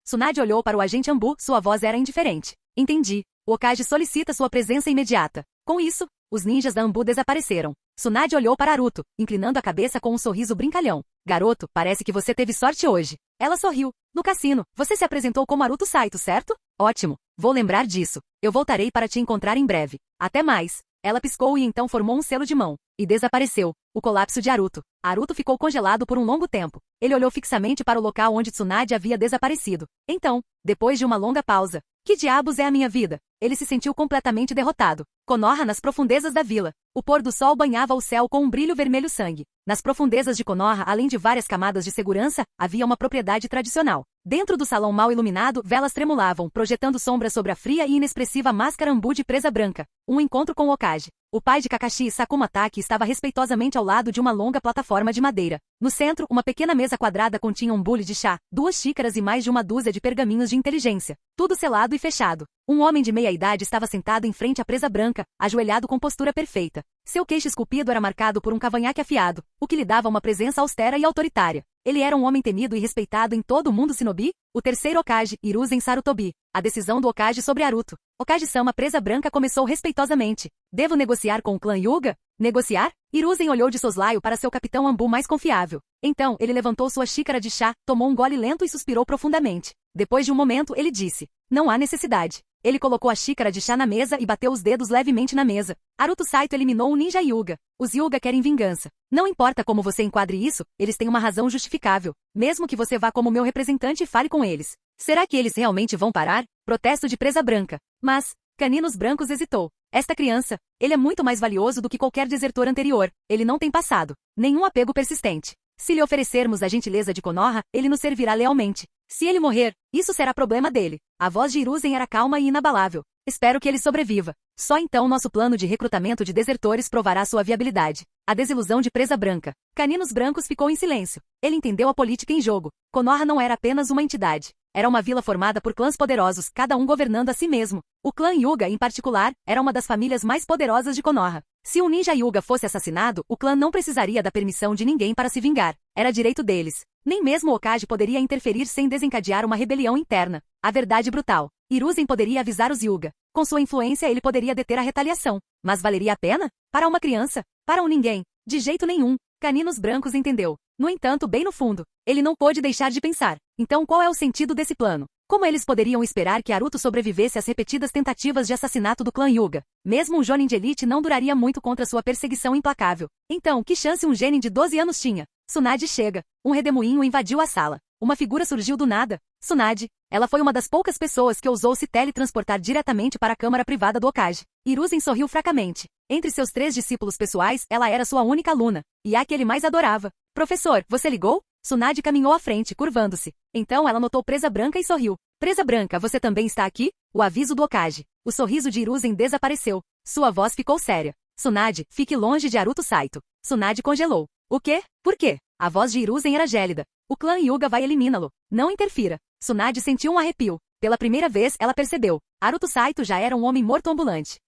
Tsunade olhou para o agente Anbu, sua voz era indiferente. Entendi. O Hokage solicita sua presença imediata. Com isso, os ninjas da Anbu desapareceram. Tsunade olhou para Naruto, inclinando a cabeça com um sorriso brincalhão. Garoto, parece que você teve sorte hoje. Ela sorriu. No cassino, você se apresentou como Naruto Saito, certo? Ótimo. Vou lembrar disso. Eu voltarei para te encontrar em breve. Até mais. Ela piscou e então formou um selo de mão. E desapareceu. O colapso de Naruto. Naruto ficou congelado por um longo tempo. Ele olhou fixamente para o local onde Tsunade havia desaparecido. Então, depois de uma longa pausa, que diabos é a minha vida? Ele se sentiu completamente derrotado. Konoha nas profundezas da vila. O pôr do sol banhava o céu com um brilho vermelho sangue. Nas profundezas de Konoha, além de várias camadas de segurança, havia uma propriedade tradicional. Dentro do salão mal iluminado, velas tremulavam, projetando sombras sobre a fria e inexpressiva máscara Anbu de presa branca. Um encontro com o Hokage. O pai de Kakashi, Sakuma Taki, estava respeitosamente ao lado de uma longa plataforma de madeira. No centro, uma pequena mesa quadrada continha um bule de chá, 2 xícaras e mais de uma dúzia de pergaminhos de inteligência. Tudo selado e fechado. Um homem de meia-idade estava sentado em frente à presa branca, ajoelhado com postura perfeita. Seu queixo esculpido era marcado por um cavanhaque afiado, o que lhe dava uma presença austera e autoritária. Ele era um homem temido e respeitado em todo o mundo shinobi? O terceiro Hokage, Hiruzen Sarutobi. A decisão do Hokage sobre Naruto. Hokage-sama presa branca começou respeitosamente. Devo negociar com o clã Hyuga? Negociar? Hiruzen olhou de soslaio para seu capitão Anbu mais confiável. Então, ele levantou sua xícara de chá, tomou um gole lento e suspirou profundamente. Depois de um momento, ele disse: não há necessidade. Ele colocou a xícara de chá na mesa e bateu os dedos levemente na mesa. Naruto Saito eliminou o ninja Hyuga. Os Hyuga querem vingança. Não importa como você enquadre isso, eles têm uma razão justificável. Mesmo que você vá como meu representante e fale com eles. Será que eles realmente vão parar? Protesto de presa branca. Mas, Caninos Brancos hesitou. Esta criança, ele é muito mais valioso do que qualquer desertor anterior. Ele não tem passado. Nenhum apego persistente. Se lhe oferecermos a gentileza de Konoha, ele nos servirá lealmente. Se ele morrer, isso será problema dele. A voz de Hiruzen era calma e inabalável. Espero que ele sobreviva. Só então nosso plano de recrutamento de desertores provará sua viabilidade. A desilusão de presa branca. Caninos Brancos ficou em silêncio. Ele entendeu a política em jogo. Konoha não era apenas uma entidade. Era uma vila formada por clãs poderosos, cada um governando a si mesmo. O clã Hyuga, em particular, era uma das famílias mais poderosas de Konoha. Se um ninja Hyuga fosse assassinado, o clã não precisaria da permissão de ninguém para se vingar. Era direito deles. Nem mesmo o Hokage poderia interferir sem desencadear uma rebelião interna. A verdade brutal. Hiruzen poderia avisar os Hyuga. Com sua influência ele poderia deter a retaliação. Mas valeria a pena? Para uma criança? Para um ninguém? De jeito nenhum. Caninos Brancos entendeu. No entanto, bem no fundo, ele não pôde deixar de pensar. Então qual é o sentido desse plano? Como eles poderiam esperar que Naruto sobrevivesse às repetidas tentativas de assassinato do clã Hyuga? Mesmo um Jonin de elite não duraria muito contra sua perseguição implacável. Então, que chance um genin de 12 anos tinha? Tsunade chega. Um redemoinho invadiu a sala. Uma figura surgiu do nada. Tsunade. Ela foi uma das poucas pessoas que ousou se teletransportar diretamente para a câmara privada do Hokage. Hiruzen sorriu fracamente. Entre seus 3 discípulos pessoais, ela era sua única aluna. E a que ele mais adorava. Professor, você ligou? Tsunade caminhou à frente, curvando-se. Então ela notou presa branca e sorriu. Presa branca, você também está aqui? O aviso do Hokage. O sorriso de Hiruzen desapareceu. Sua voz ficou séria. Tsunade, fique longe de Naruto Saito. Tsunade congelou. O quê? Por quê? A voz de Hiruzen era gélida. O clã Hyuga vai eliminá-lo. Não interfira. Tsunade sentiu um arrepio. Pela primeira vez, ela percebeu. Naruto Saito já era um homem morto ambulante.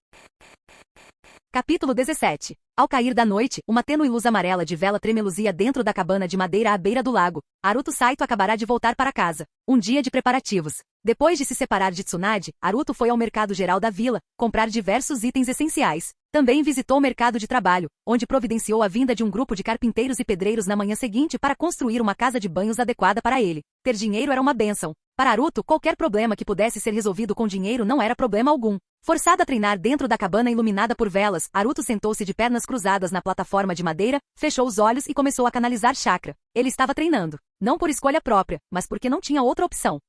Capítulo 17. Ao cair da noite, uma tênue luz amarela de vela tremeluzia dentro da cabana de madeira à beira do lago. Naruto Saito acabará de voltar para casa. Um dia de preparativos. Depois de se separar de Tsunade, Naruto foi ao mercado geral da vila, comprar diversos itens essenciais. Também visitou o mercado de trabalho, onde providenciou a vinda de um grupo de carpinteiros e pedreiros na manhã seguinte para construir uma casa de banhos adequada para ele. Ter dinheiro era uma bênção. Para Naruto, qualquer problema que pudesse ser resolvido com dinheiro não era problema algum. Forçado a treinar dentro da cabana iluminada por velas, Naruto sentou-se de pernas cruzadas na plataforma de madeira, fechou os olhos e começou a canalizar chakra. Ele estava treinando. Não por escolha própria, mas porque não tinha outra opção.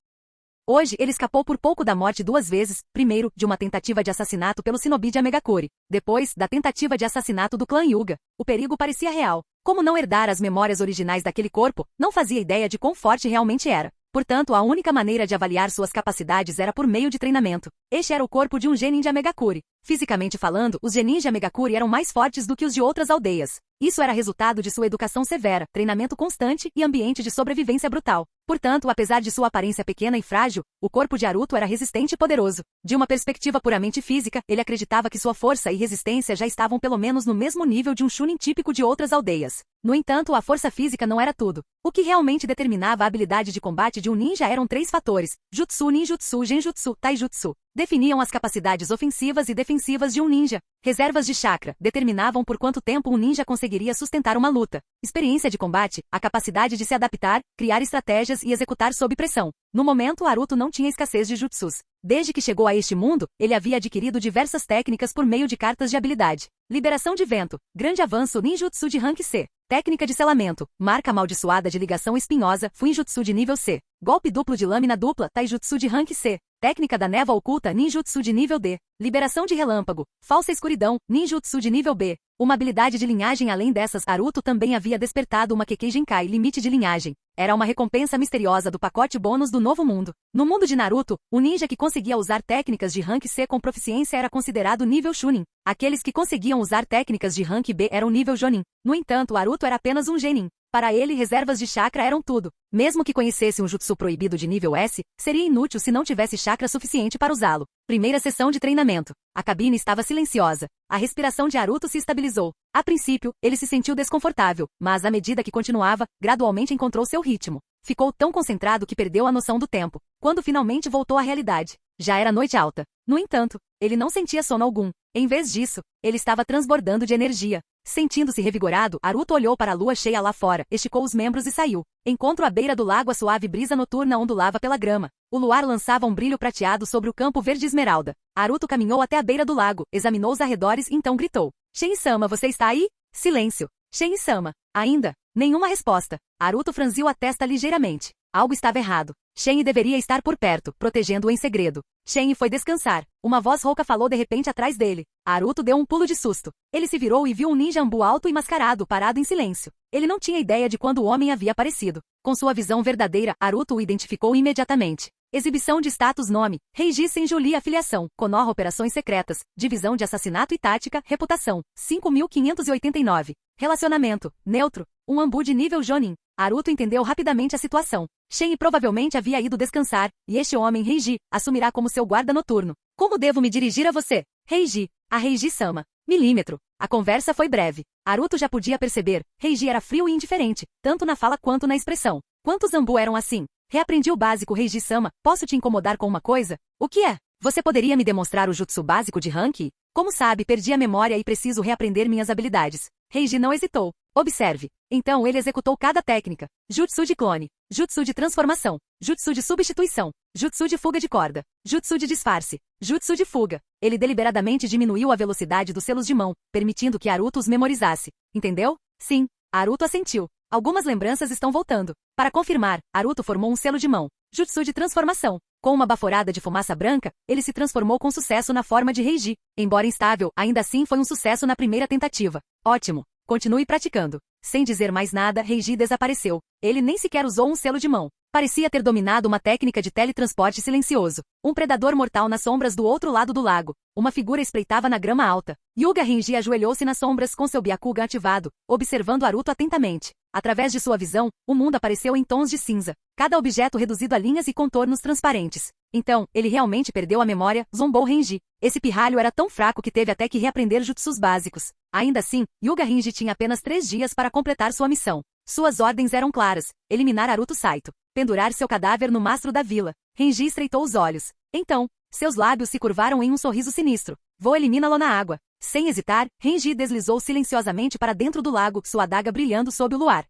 Hoje, ele escapou por pouco da morte 2 vezes, primeiro, de uma tentativa de assassinato pelo shinobi de Amegakure. Depois, da tentativa de assassinato do clã Hyuga. O perigo parecia real. Como não herdar as memórias originais daquele corpo, não fazia ideia de quão forte realmente era. Portanto, a única maneira de avaliar suas capacidades era por meio de treinamento. Este era o corpo de um genin de Amegakure. Fisicamente falando, os Geninja Megakuri eram mais fortes do que os de outras aldeias. Isso era resultado de sua educação severa, treinamento constante e ambiente de sobrevivência brutal. Portanto, apesar de sua aparência pequena e frágil, o corpo de Naruto era resistente e poderoso. De uma perspectiva puramente física, ele acreditava que sua força e resistência já estavam pelo menos no mesmo nível de um Chunin típico de outras aldeias. No entanto, a força física não era tudo. O que realmente determinava a habilidade de combate de um ninja eram 3 fatores: Jutsu, Ninjutsu, Genjutsu, Taijutsu. Definiam as capacidades ofensivas e defensivas de um ninja. Reservas de chakra determinavam por quanto tempo um ninja conseguiria sustentar uma luta. Experiência de combate, a capacidade de se adaptar, criar estratégias e executar sob pressão. No momento, Naruto não tinha escassez de jutsus. Desde que chegou a este mundo, ele havia adquirido diversas técnicas por meio de cartas de habilidade. Liberação de vento, grande avanço ninjutsu de rank C. Técnica de selamento, marca amaldiçoada de ligação espinhosa, Fuinjutsu de nível C. Golpe duplo de lâmina dupla, Taijutsu de rank C. Técnica da névoa oculta, Ninjutsu de nível D. Liberação de relâmpago, falsa escuridão, Ninjutsu de nível B. Uma habilidade de linhagem além dessas, Naruto também havia despertado uma Kekkei Genkai, limite de linhagem. Era uma recompensa misteriosa do pacote bônus do novo mundo. No mundo de Naruto, o ninja que conseguia usar técnicas de rank C com proficiência era considerado nível Chunin. Aqueles que conseguiam usar técnicas de rank B eram nível Jonin. No entanto, Naruto era apenas um genin. Para ele, reservas de chakra eram tudo. Mesmo que conhecesse um jutsu proibido de nível S, seria inútil se não tivesse chakra suficiente para usá-lo. Primeira sessão de treinamento. A cabine estava silenciosa. A respiração de Naruto se estabilizou. A princípio, ele se sentiu desconfortável, mas à medida que continuava, gradualmente encontrou seu ritmo. Ficou tão concentrado que perdeu a noção do tempo. Quando finalmente voltou à realidade, já era noite alta. No entanto, ele não sentia sono algum. Em vez disso, ele estava transbordando de energia. Sentindo-se revigorado, Naruto olhou para a lua cheia lá fora, esticou os membros e saiu. Encontro à beira do lago, a suave brisa noturna ondulava pela grama. O luar lançava um brilho prateado sobre o campo verde esmeralda. Naruto caminhou até a beira do lago, examinou os arredores e então gritou: Shin-sama, você está aí? Silêncio. Shin-sama. Ainda? Nenhuma resposta. Naruto franziu a testa ligeiramente. Algo estava errado. Shen deveria estar por perto, protegendo-o em segredo. Shen foi descansar. Uma voz rouca falou de repente atrás dele. Naruto deu um pulo de susto. Ele se virou e viu um ninja ambu alto e mascarado parado em silêncio. Ele não tinha ideia de quando o homem havia aparecido. Com sua visão verdadeira, Naruto o identificou imediatamente. Exibição de status: nome, Reiji Senjuli. Afiliação, Konoha. Operações secretas, divisão de assassinato e tática, reputação, 5.589. Relacionamento, neutro, um ambu de nível Jonin. Naruto entendeu rapidamente a situação. Shen provavelmente havia ido descansar, e este homem, Reiji, assumirá como seu guarda noturno. Como devo me dirigir a você? Reiji. A Reiji-sama. Milímetro. A conversa foi breve. Naruto já podia perceber, Reiji era frio e indiferente, tanto na fala quanto na expressão. Quantos ambu eram assim? Reaprendi o básico, Reiji-sama. Posso te incomodar com uma coisa? O que é? Você poderia me demonstrar o jutsu básico de Ranki? Como sabe, perdi a memória e preciso reaprender minhas habilidades. Reiji não hesitou. Observe. Então ele executou cada técnica. Jutsu de clone. Jutsu de transformação. Jutsu de substituição. Jutsu de fuga de corda. Jutsu de disfarce. Jutsu de fuga. Ele deliberadamente diminuiu a velocidade dos selos de mão, permitindo que Naruto os memorizasse. Entendeu? Sim. Naruto assentiu. Algumas lembranças estão voltando. Para confirmar, Naruto formou um selo de mão. Jutsu de transformação. Com uma baforada de fumaça branca, ele se transformou com sucesso na forma de Reiji. Embora instável, ainda assim foi um sucesso na primeira tentativa. Ótimo. Continue praticando. Sem dizer mais nada, Reiji desapareceu. Ele nem sequer usou um selo de mão. Parecia ter dominado uma técnica de teletransporte silencioso. Um predador mortal nas sombras do outro lado do lago. Uma figura espreitava na grama alta. Yuga Renji ajoelhou-se nas sombras com seu Byakugan ativado, observando Naruto atentamente. Através de sua visão, o mundo apareceu em tons de cinza. Cada objeto reduzido a linhas e contornos transparentes. Então, ele realmente perdeu a memória, zombou Renji. Esse pirralho era tão fraco que teve até que reaprender jutsus básicos. Ainda assim, Yuga Renji tinha apenas 3 dias para completar sua missão. Suas ordens eram claras: eliminar Naruto Saito, pendurar seu cadáver no mastro da vila. Renji estreitou os olhos. Então, seus lábios se curvaram em um sorriso sinistro. Vou eliminá-lo na água. Sem hesitar, Renji deslizou silenciosamente para dentro do lago, sua adaga brilhando sob o luar.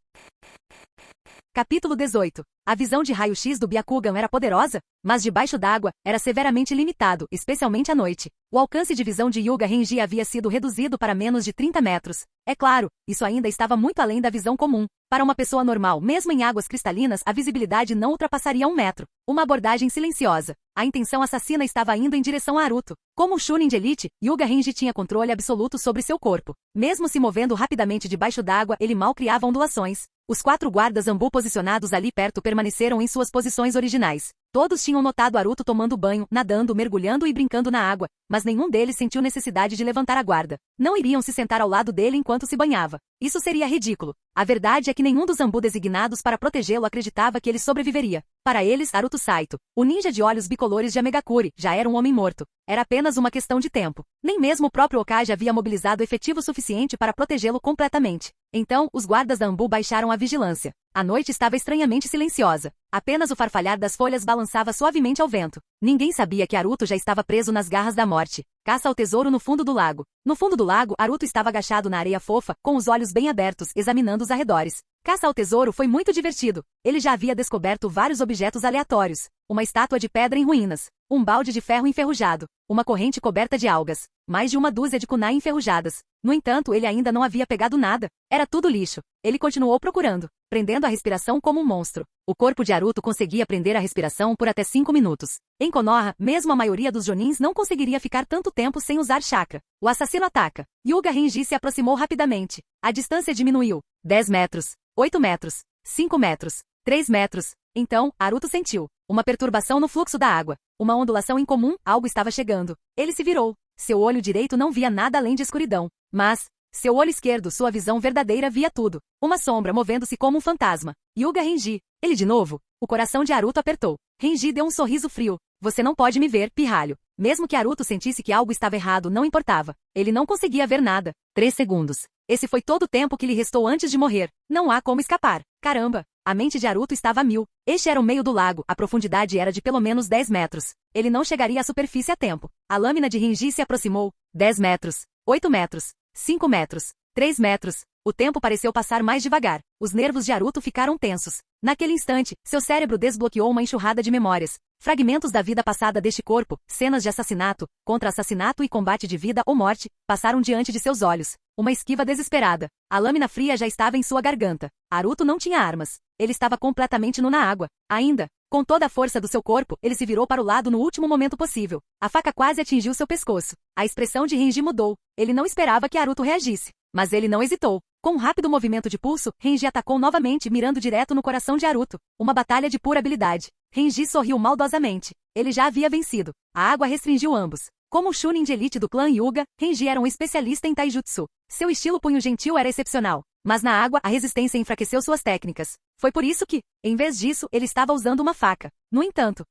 Capítulo 18. A visão de raio-x do Byakugan era poderosa, mas debaixo d'água, era severamente limitado, especialmente à noite. O alcance de visão de Yuga Renji havia sido reduzido para menos de 30 metros. É claro, isso ainda estava muito além da visão comum. Para uma pessoa normal, mesmo em águas cristalinas, a visibilidade não ultrapassaria 1 metro. Uma abordagem silenciosa. A intenção assassina estava indo em direção a Naruto. Como um Chunin de elite, Yuga Renji tinha controle absoluto sobre seu corpo. Mesmo se movendo rapidamente debaixo d'água, ele mal criava ondulações. Os 4 guardas ambu posicionados ali perto permaneciam permaneceram em suas posições originais. Todos tinham notado Aruto tomando banho, nadando, mergulhando e brincando na água, mas nenhum deles sentiu necessidade de levantar a guarda. Não iriam se sentar ao lado dele enquanto se banhava. Isso seria ridículo. A verdade é que nenhum dos Zambu designados para protegê-lo acreditava que ele sobreviveria. Para eles, Aruto Saito, o ninja de olhos bicolores de Amegakure, já era um homem morto. Era apenas uma questão de tempo. Nem mesmo o próprio Hokage havia mobilizado efetivo suficiente para protegê-lo completamente. Então, os guardas da Anbu baixaram a vigilância. A noite estava estranhamente silenciosa. Apenas o farfalhar das folhas balançava suavemente ao vento. Ninguém sabia que Aruto já estava preso nas garras da morte. Caça ao tesouro no fundo do lago. No fundo do lago, Aruto estava agachado na areia fofa, com os olhos bem abertos, examinando os arredores. Caça ao tesouro foi muito divertido. Ele já havia descoberto vários objetos aleatórios. Uma estátua de pedra em ruínas. Um balde de ferro enferrujado. Uma corrente coberta de algas. Mais de uma dúzia de kunai enferrujadas. No entanto, ele ainda não havia pegado nada. Era tudo lixo. Ele continuou procurando, prendendo a respiração como um monstro. O corpo de Aruto conseguia prender a respiração por até 5 minutos. Em Konoha, mesmo a maioria dos jonins não conseguiria ficar tanto tempo sem usar chakra. O assassino ataca. Yuga Renji se aproximou rapidamente. A distância diminuiu. 10 metros. 8 metros. 5 metros. 3 metros. Então, Aruto sentiu uma perturbação no fluxo da água. Uma ondulação incomum, algo estava chegando. Ele se virou. Seu olho direito não via nada além de escuridão. Mas, seu olho esquerdo, sua visão verdadeira, via tudo. Uma sombra movendo-se como um fantasma. Yuga Renji. Ele de novo? O coração de Aruto apertou. Renji deu um sorriso frio. Você não pode me ver, pirralho. Mesmo que Aruto sentisse que algo estava errado, não importava. Ele não conseguia ver nada. 3 segundos. Esse foi todo o tempo que lhe restou antes de morrer. Não há como escapar. Caramba! A mente de Aruto estava a mil. Este era o meio do lago, a profundidade era de pelo menos 10 metros. Ele não chegaria à superfície a tempo. A lâmina de Renji se aproximou. 10 metros. 8 metros. 5 metros. 3 metros. O tempo pareceu passar mais devagar. Os nervos de Aruto ficaram tensos. Naquele instante, seu cérebro desbloqueou uma enxurrada de memórias. Fragmentos da vida passada deste corpo, cenas de assassinato, contra-assassinato e combate de vida ou morte, passaram diante de seus olhos. Uma esquiva desesperada. A lâmina fria já estava em sua garganta. Aruto não tinha armas. Ele estava completamente nu na água. Ainda, com toda a força do seu corpo, ele se virou para o lado no último momento possível. A faca quase atingiu seu pescoço. A expressão de Renji mudou. Ele não esperava que Aruto reagisse. Mas ele não hesitou. Com um rápido movimento de pulso, Renji atacou novamente, mirando direto no coração de Aruto. Uma batalha de pura habilidade. Renji sorriu maldosamente. Ele já havia vencido. A água restringiu ambos. Como o Chunin de elite do clã Hyuga, Renji era um especialista em taijutsu. Seu estilo punho gentil era excepcional. Mas na água, a resistência enfraqueceu suas técnicas. Foi por isso que, em vez disso, ele estava usando uma faca. No entanto,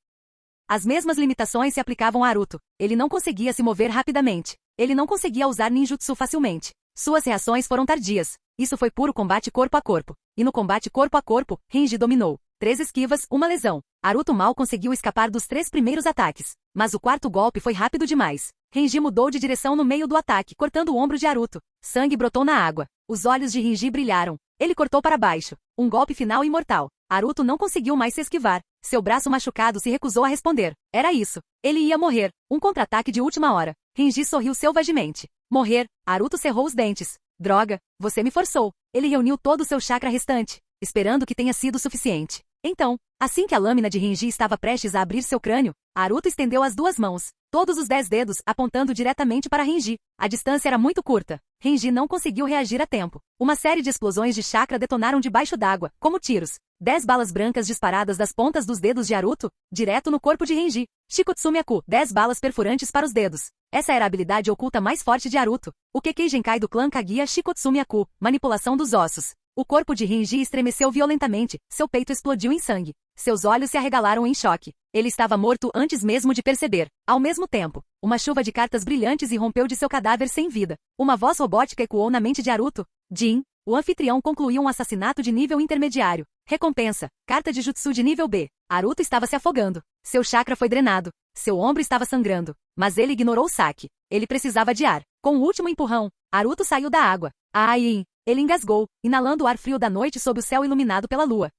as mesmas limitações se aplicavam a Aruto. Ele não conseguia se mover rapidamente. Ele não conseguia usar ninjutsu facilmente. Suas reações foram tardias. Isso foi puro combate corpo a corpo. E no combate corpo a corpo, Renji dominou. 3 esquivas, uma lesão. Aruto mal conseguiu escapar dos 3 primeiros ataques. Mas o quarto golpe foi rápido demais. Renji mudou de direção no meio do ataque, cortando o ombro de Aruto. Sangue brotou na água. Os olhos de Renji brilharam. Ele cortou para baixo. Um golpe final imortal. Aruto não conseguiu mais se esquivar. Seu braço machucado se recusou a responder. Era isso. Ele ia morrer. Um contra-ataque de última hora. Renji sorriu selvagemente. Morrer. Aruto cerrou os dentes. Droga, você me forçou. Ele reuniu todo o seu chakra restante, esperando que tenha sido suficiente. Então, assim que a lâmina de Renji estava prestes a abrir seu crânio, Aruto estendeu as 2 mãos, todos os 10 dedos apontando diretamente para Renji. A distância era muito curta. Renji não conseguiu reagir a tempo. Uma série de explosões de chakra detonaram debaixo d'água, como tiros. 10 balas brancas disparadas das pontas dos dedos de Aruto, direto no corpo de Renji. Shikotsumiaku, 10 balas perfurantes para os dedos. Essa era a habilidade oculta mais forte de Aruto. O Kekkei Genkai do clã Kaguya Shikotsumiaku, manipulação dos ossos. O corpo de Renji estremeceu violentamente, seu peito explodiu em sangue. Seus olhos se arregalaram em choque. Ele estava morto antes mesmo de perceber. Ao mesmo tempo, uma chuva de cartas brilhantes irrompeu de seu cadáver sem vida. Uma voz robótica ecoou na mente de Aruto. Jin, o anfitrião concluiu um assassinato de nível intermediário. Recompensa, carta de jutsu de nível B. Aruto estava se afogando. Seu chakra foi drenado. Seu ombro estava sangrando. Mas ele ignorou o saque. Ele precisava de ar. Com o último empurrão, Aruto saiu da água. Ai! Ele engasgou, inalando o ar frio da noite sob o céu iluminado pela lua.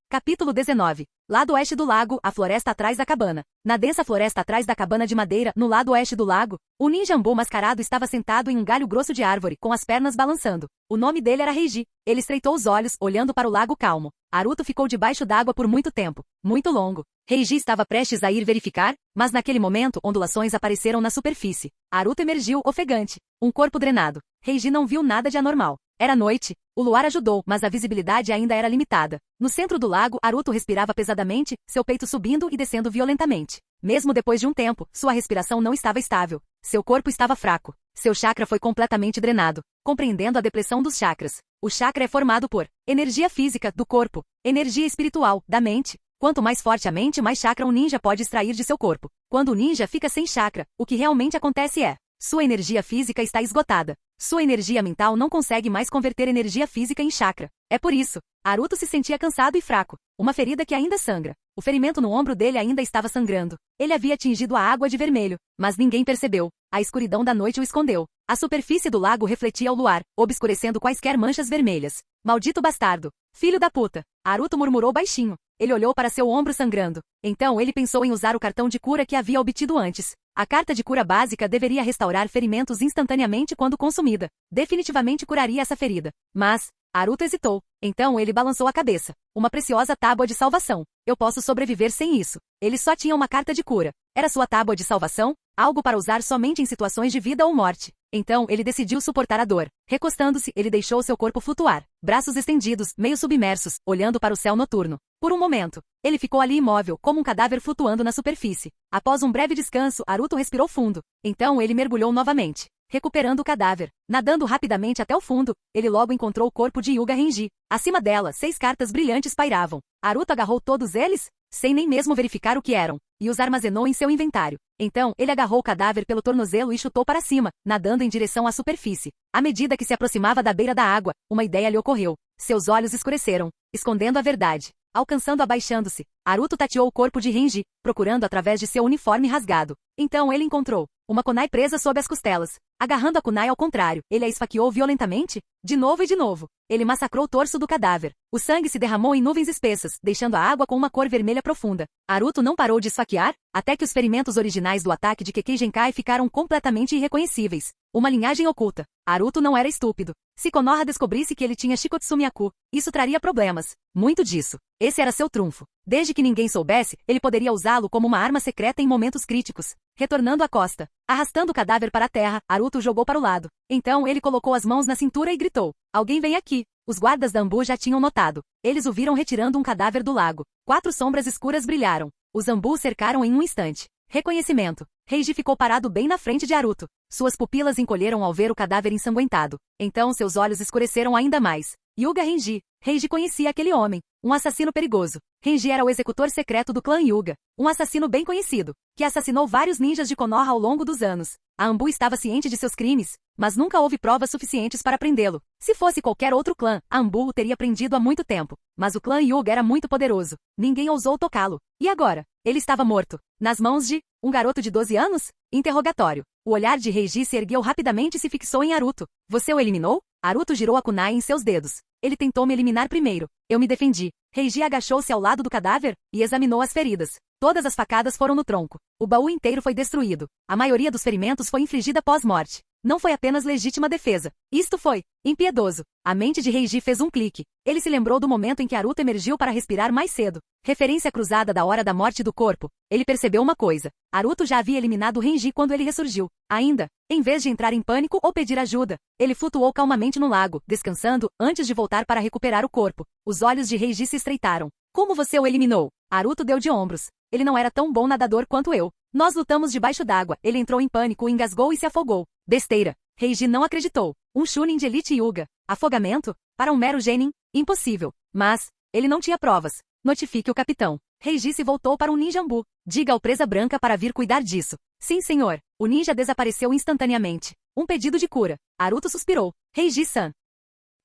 Capítulo 19. Lado oeste do lago, a floresta atrás da cabana. Na densa floresta atrás da cabana de madeira, no lado oeste do lago, o ninja Ambu mascarado estava sentado em um galho grosso de árvore, com as pernas balançando. O nome dele era Reiji. Ele estreitou os olhos, olhando para o lago calmo. Aruto ficou debaixo d'água por muito tempo. Muito longo. Reiji estava prestes a ir verificar, mas naquele momento ondulações apareceram na superfície. Aruto emergiu, ofegante. Um corpo drenado. Reiji não viu nada de anormal. Era noite. O luar ajudou, mas a visibilidade ainda era limitada. No centro do lago, Naruto respirava pesadamente, seu peito subindo e descendo violentamente. Mesmo depois de um tempo, sua respiração não estava estável. Seu corpo estava fraco. Seu chakra foi completamente drenado. Compreendendo a depressão dos chakras. O chakra é formado por energia física, do corpo, energia espiritual, da mente. Quanto mais forte a mente, mais chakra um ninja pode extrair de seu corpo. Quando o ninja fica sem chakra, o que realmente acontece é: sua energia física está esgotada. Sua energia mental não consegue mais converter energia física em chakra. É por isso, Naruto se sentia cansado e fraco. Uma ferida que ainda sangra. O ferimento no ombro dele ainda estava sangrando. Ele havia tingido a água de vermelho, mas ninguém percebeu. A escuridão da noite o escondeu. A superfície do lago refletia o luar, obscurecendo quaisquer manchas vermelhas. Maldito bastardo! Filho da puta! Naruto murmurou baixinho. Ele olhou para seu ombro sangrando. Então ele pensou em usar o cartão de cura que havia obtido antes. A carta de cura básica deveria restaurar ferimentos instantaneamente quando consumida. Definitivamente curaria essa ferida. Mas Naruto hesitou. Então ele balançou a cabeça. Uma preciosa tábua de salvação. Eu posso sobreviver sem isso. Ele só tinha uma carta de cura. Era sua tábua de salvação? Algo para usar somente em situações de vida ou morte. Então ele decidiu suportar a dor. Recostando-se, ele deixou seu corpo flutuar. Braços estendidos, meio submersos, olhando para o céu noturno. Por um momento, ele ficou ali imóvel, como um cadáver flutuando na superfície. Após um breve descanso, Naruto respirou fundo. Então ele mergulhou novamente, recuperando o cadáver. Nadando rapidamente até o fundo, ele logo encontrou o corpo de Hyuga Renji. Acima dela, 6 cartas brilhantes pairavam. Naruto agarrou todos eles, sem nem mesmo verificar o que eram, e os armazenou em seu inventário. Então, ele agarrou o cadáver pelo tornozelo e chutou para cima, nadando em direção à superfície. À medida que se aproximava da beira da água, uma ideia lhe ocorreu. Seus olhos escureceram, escondendo a verdade. Alcançando abaixando-se, Naruto tateou o corpo de Renji, procurando através de seu uniforme rasgado. Então ele encontrou uma kunai presa sob as costelas. Agarrando a kunai ao contrário, ele a esfaqueou violentamente. De novo e de novo. Ele massacrou o torso do cadáver. O sangue se derramou em nuvens espessas, deixando a água com uma cor vermelha profunda. Naruto não parou de esfaquear, até que os ferimentos originais do ataque de Kekkei Genkai ficaram completamente irreconhecíveis. Uma linhagem oculta. Naruto não era estúpido. Se Konoha descobrisse que ele tinha Shikotsumiaku, isso traria problemas. Muito disso. Esse era seu trunfo. Desde que ninguém soubesse, ele poderia usá-lo como uma arma secreta em momentos críticos. Retornando à costa, arrastando o cadáver para a terra, Naruto o jogou para o lado. Então ele colocou as mãos na cintura e gritou: "Alguém vem aqui!" Os guardas da Anbu já tinham notado. Eles o viram retirando um cadáver do lago. 4 sombras escuras brilharam. Os Anbu o cercaram em um instante. Reconhecimento. Reiji ficou parado bem na frente de Naruto. Suas pupilas encolheram ao ver o cadáver ensanguentado. Então seus olhos escureceram ainda mais. Hyuga Renji. Reiji conhecia aquele homem. Um assassino perigoso. Renji era o executor secreto do clã Hyuga. Um assassino bem conhecido, que assassinou vários ninjas de Konoha ao longo dos anos. A Anbu estava ciente de seus crimes, mas nunca houve provas suficientes para prendê-lo. Se fosse qualquer outro clã, a Anbu o teria prendido há muito tempo. Mas o clã Hyuga era muito poderoso. Ninguém ousou tocá-lo. E agora? Ele estava morto. Nas mãos de um garoto de 12 anos? Interrogatório. O olhar de Reiji se ergueu rapidamente e se fixou em Naruto. Você o eliminou? Naruto girou a kunai em seus dedos. Ele tentou me eliminar primeiro. Eu me defendi. Reiji agachou-se ao lado do cadáver e examinou as feridas. Todas as facadas foram no tronco. O baú inteiro foi destruído. A maioria dos ferimentos foi infligida pós-morte. Não foi apenas legítima defesa. Isto foi impiedoso. A mente de Reiji fez um clique. Ele se lembrou do momento em que Naruto emergiu para respirar mais cedo. Referência cruzada da hora da morte do corpo. Ele percebeu uma coisa. Naruto já havia eliminado Renji quando ele ressurgiu. Ainda, em vez de entrar em pânico ou pedir ajuda, ele flutuou calmamente no lago, descansando, antes de voltar para recuperar o corpo. Os olhos de Reiji se estreitaram. Como você o eliminou? Naruto deu de ombros. Ele não era tão bom nadador quanto eu. Nós lutamos debaixo d'água. Ele entrou em pânico, engasgou e se afogou. Besteira. Reiji não acreditou. Um Chunin de elite Hyuga. Afogamento? Para um mero genin? Impossível. Mas ele não tinha provas. Notifique o capitão. Reiji se voltou para um ninja Anbu. Diga ao Presa Branca para vir cuidar disso. Sim, senhor. O ninja desapareceu instantaneamente. Um pedido de cura. Naruto suspirou. Reiji-san.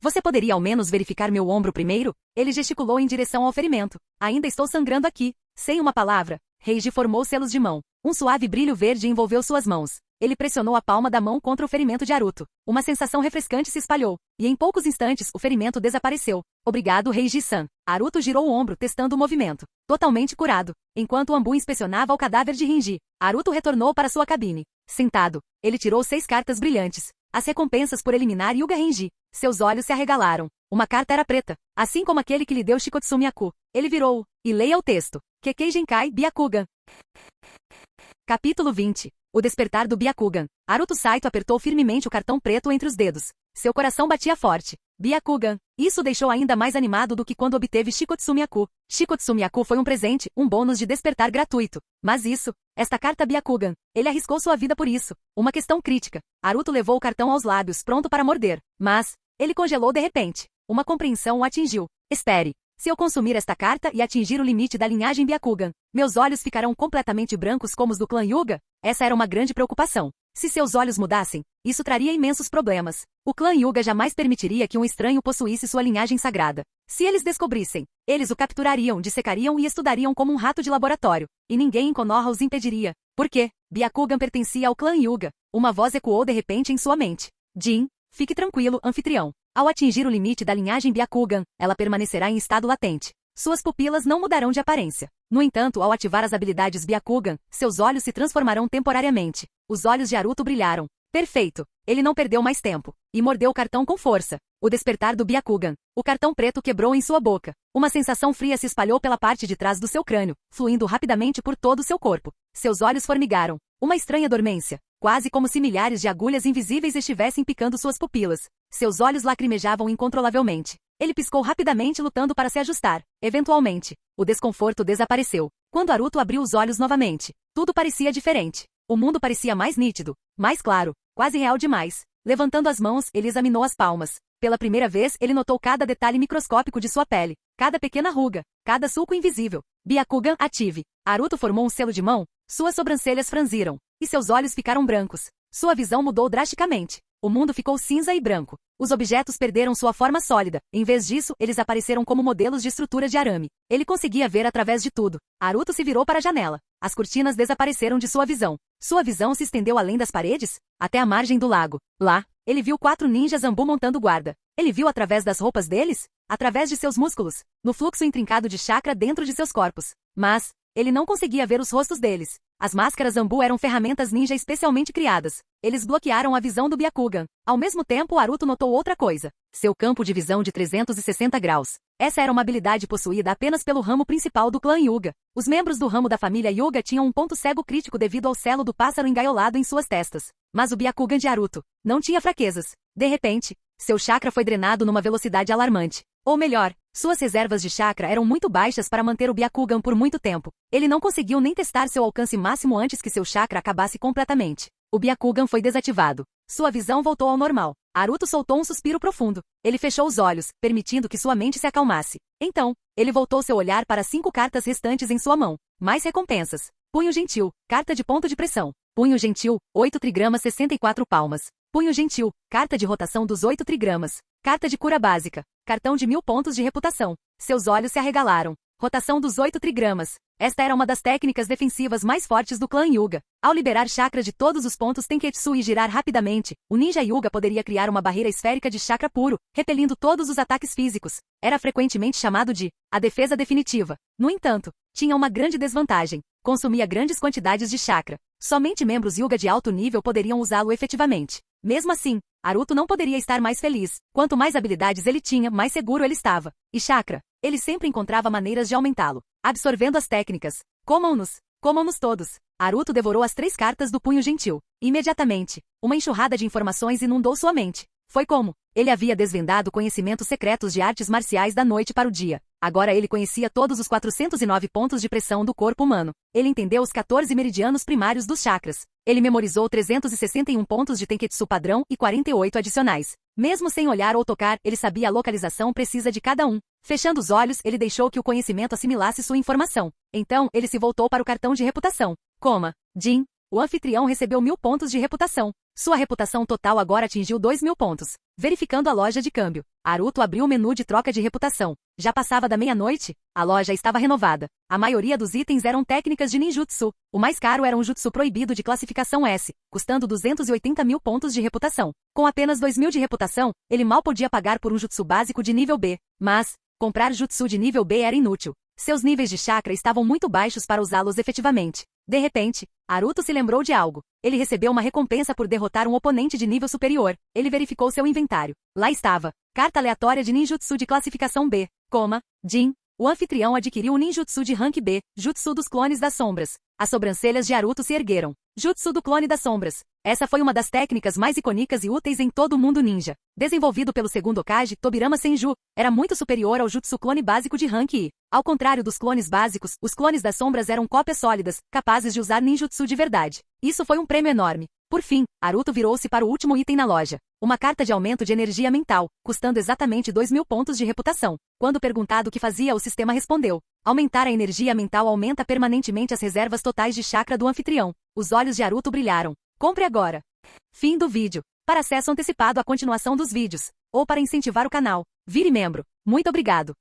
Você poderia ao menos verificar meu ombro primeiro? Ele gesticulou em direção ao ferimento. Ainda estou sangrando aqui. Sem uma palavra, Reiji formou selos de mão. Um suave brilho verde envolveu suas mãos. Ele pressionou a palma da mão contra o ferimento de Naruto. Uma sensação refrescante se espalhou. E em poucos instantes, o ferimento desapareceu. Obrigado, Reiji-san. Naruto girou o ombro, testando o movimento. Totalmente curado. Enquanto o Anbu inspecionava o cadáver de Renji, Naruto retornou para sua cabine. Sentado, ele tirou 6 cartas brilhantes. As recompensas por eliminar Hyuga Renji. Seus olhos se arregalaram. Uma carta era preta, assim como aquele que lhe deu Shikotsumiaku. Ele virou-o, e leia o texto. Kekkei Genkai Byakugan. Capítulo 20. O despertar do Byakugan. Naruto Saito apertou firmemente o cartão preto entre os dedos. Seu coração batia forte. Byakugan. Isso o deixou ainda mais animado do que quando obteve Shikotsu Myaku. Shikotsu Myaku foi um presente, um bônus de despertar gratuito. Mas esta carta Byakugan, ele arriscou sua vida por isso. Uma questão crítica. Naruto levou o cartão aos lábios, pronto para morder. Mas, ele congelou de repente. Uma compreensão o atingiu. Espere. Se eu consumir esta carta e atingir o limite da linhagem Byakugan, meus olhos ficarão completamente brancos como os do clã Hyuga? Essa era uma grande preocupação. Se seus olhos mudassem, isso traria imensos problemas. O clã Hyuga jamais permitiria que um estranho possuísse sua linhagem sagrada. Se eles descobrissem, eles o capturariam, dissecariam e estudariam como um rato de laboratório. E ninguém em Konoha os impediria. Por quê? Byakugan pertencia ao clã Hyuga. Uma voz ecoou de repente em sua mente. Jin, fique tranquilo, anfitrião. Ao atingir o limite da linhagem Byakugan, ela permanecerá em estado latente. Suas pupilas não mudarão de aparência. No entanto, ao ativar as habilidades Byakugan, seus olhos se transformarão temporariamente. Os olhos de Naruto brilharam. Perfeito. Ele não perdeu mais tempo. E mordeu o cartão com força. O despertar do Byakugan. O cartão preto quebrou em sua boca. Uma sensação fria se espalhou pela parte de trás do seu crânio, fluindo rapidamente por todo o seu corpo. Seus olhos formigaram. Uma estranha dormência. Quase como se milhares de agulhas invisíveis estivessem picando suas pupilas. Seus olhos lacrimejavam incontrolavelmente. Ele piscou rapidamente lutando para se ajustar. Eventualmente, o desconforto desapareceu. Quando Naruto abriu os olhos novamente, tudo parecia diferente. O mundo parecia mais nítido, mais claro, quase real demais. Levantando as mãos, ele examinou as palmas. Pela primeira vez, ele notou cada detalhe microscópico de sua pele, cada pequena ruga, cada sulco invisível. Byakugan ative. Naruto formou um selo de mão, suas sobrancelhas franziram, e seus olhos ficaram brancos. Sua visão mudou drasticamente. O mundo ficou cinza e branco. Os objetos perderam sua forma sólida. Em vez disso, eles apareceram como modelos de estrutura de arame. Ele conseguia ver através de tudo. Naruto se virou para a janela. As cortinas desapareceram de sua visão. Sua visão se estendeu além das paredes, até a margem do lago. Lá, ele viu 4 ninjas Zambu montando guarda. Ele viu através das roupas deles? Através de seus músculos, no fluxo intrincado de chakra dentro de seus corpos. Mas, ele não conseguia ver os rostos deles. As máscaras Zambu eram ferramentas ninja especialmente criadas. Eles bloquearam a visão do Byakugan. Ao mesmo tempo, Naruto notou outra coisa. Seu campo de visão de 360 graus. Essa era uma habilidade possuída apenas pelo ramo principal do clã Hyuga. Os membros do ramo da família Hyuga tinham um ponto cego crítico devido ao selo do pássaro engaiolado em suas testas. Mas o Byakugan de Naruto não tinha fraquezas. De repente, seu chakra foi drenado numa velocidade alarmante. Ou melhor, suas reservas de chakra eram muito baixas para manter o Byakugan por muito tempo. Ele não conseguiu nem testar seu alcance máximo antes que seu chakra acabasse completamente. O Byakugan foi desativado. Sua visão voltou ao normal. Naruto soltou um suspiro profundo. Ele fechou os olhos, permitindo que sua mente se acalmasse. Então, ele voltou seu olhar para as 5 cartas restantes em sua mão. Mais recompensas. Punho gentil, carta de ponto de pressão. Punho gentil, 8 trigramas 64 palmas. Punho gentil, carta de rotação dos 8 trigramas. Carta de cura básica. Cartão de 1000 pontos de reputação. Seus olhos se arregalaram. Rotação dos 8 trigramas. Esta era uma das técnicas defensivas mais fortes do clã Hyuga. Ao liberar chakra de todos os pontos Tenketsu e girar rapidamente, o ninja Hyuga poderia criar uma barreira esférica de chakra puro, repelindo todos os ataques físicos. Era frequentemente chamado de a defesa definitiva. No entanto, tinha uma grande desvantagem. Consumia grandes quantidades de chakra. Somente membros Hyuga de alto nível poderiam usá-lo efetivamente. Mesmo assim, Naruto não poderia estar mais feliz. Quanto mais habilidades ele tinha, mais seguro ele estava. E chakra, ele sempre encontrava maneiras de aumentá-lo. Absorvendo as técnicas. Comam-nos todos. Naruto devorou as 3 cartas do punho gentil. Imediatamente, uma enxurrada de informações inundou sua mente. Foi como ele havia desvendado conhecimentos secretos de artes marciais da noite para o dia. Agora ele conhecia todos os 409 pontos de pressão do corpo humano. Ele entendeu os 14 meridianos primários dos chakras. Ele memorizou 361 pontos de Tenketsu padrão e 48 adicionais. Mesmo sem olhar ou tocar, ele sabia a localização precisa de cada um. Fechando os olhos, ele deixou que o conhecimento assimilasse sua informação. Então, ele se voltou para o cartão de reputação. Jin, o anfitrião recebeu 1000 pontos de reputação. Sua reputação total agora atingiu 2000 pontos. Verificando a loja de câmbio, Naruto abriu o menu de troca de reputação. Já passava da meia-noite? A loja estava renovada. A maioria dos itens eram técnicas de ninjutsu. O mais caro era um jutsu proibido de classificação S, custando 280 mil pontos de reputação. Com apenas 2000 de reputação, ele mal podia pagar por um jutsu básico de nível B. Mas, comprar jutsu de nível B era inútil. Seus níveis de chakra estavam muito baixos para usá-los efetivamente. De repente, Naruto se lembrou de algo. Ele recebeu uma recompensa por derrotar um oponente de nível superior. Ele verificou seu inventário. Lá estava. Carta aleatória de ninjutsu de classificação B. Jin. o anfitrião adquiriu o ninjutsu de rank B, Jutsu dos Clones das Sombras. As sobrancelhas de Naruto se ergueram. Jutsu do Clone das Sombras. Essa foi uma das técnicas mais icônicas e úteis em todo o mundo ninja. Desenvolvido pelo segundo Hokage, Tobirama Senju, era muito superior ao Jutsu clone básico de rank I. Ao contrário dos clones básicos, os clones das sombras eram cópias sólidas, capazes de usar ninjutsu de verdade. Isso foi um prêmio enorme. Por fim, Naruto virou-se para o último item na loja. Uma carta de aumento de energia mental, custando exatamente 2.000 pontos de reputação. Quando perguntado o que fazia, o sistema respondeu: aumentar a energia mental aumenta permanentemente as reservas totais de chakra do anfitrião. Os olhos de Naruto brilharam. Compre agora. Fim do vídeo. Para acesso antecipado à continuação dos vídeos, ou para incentivar o canal, vire membro. Muito obrigado.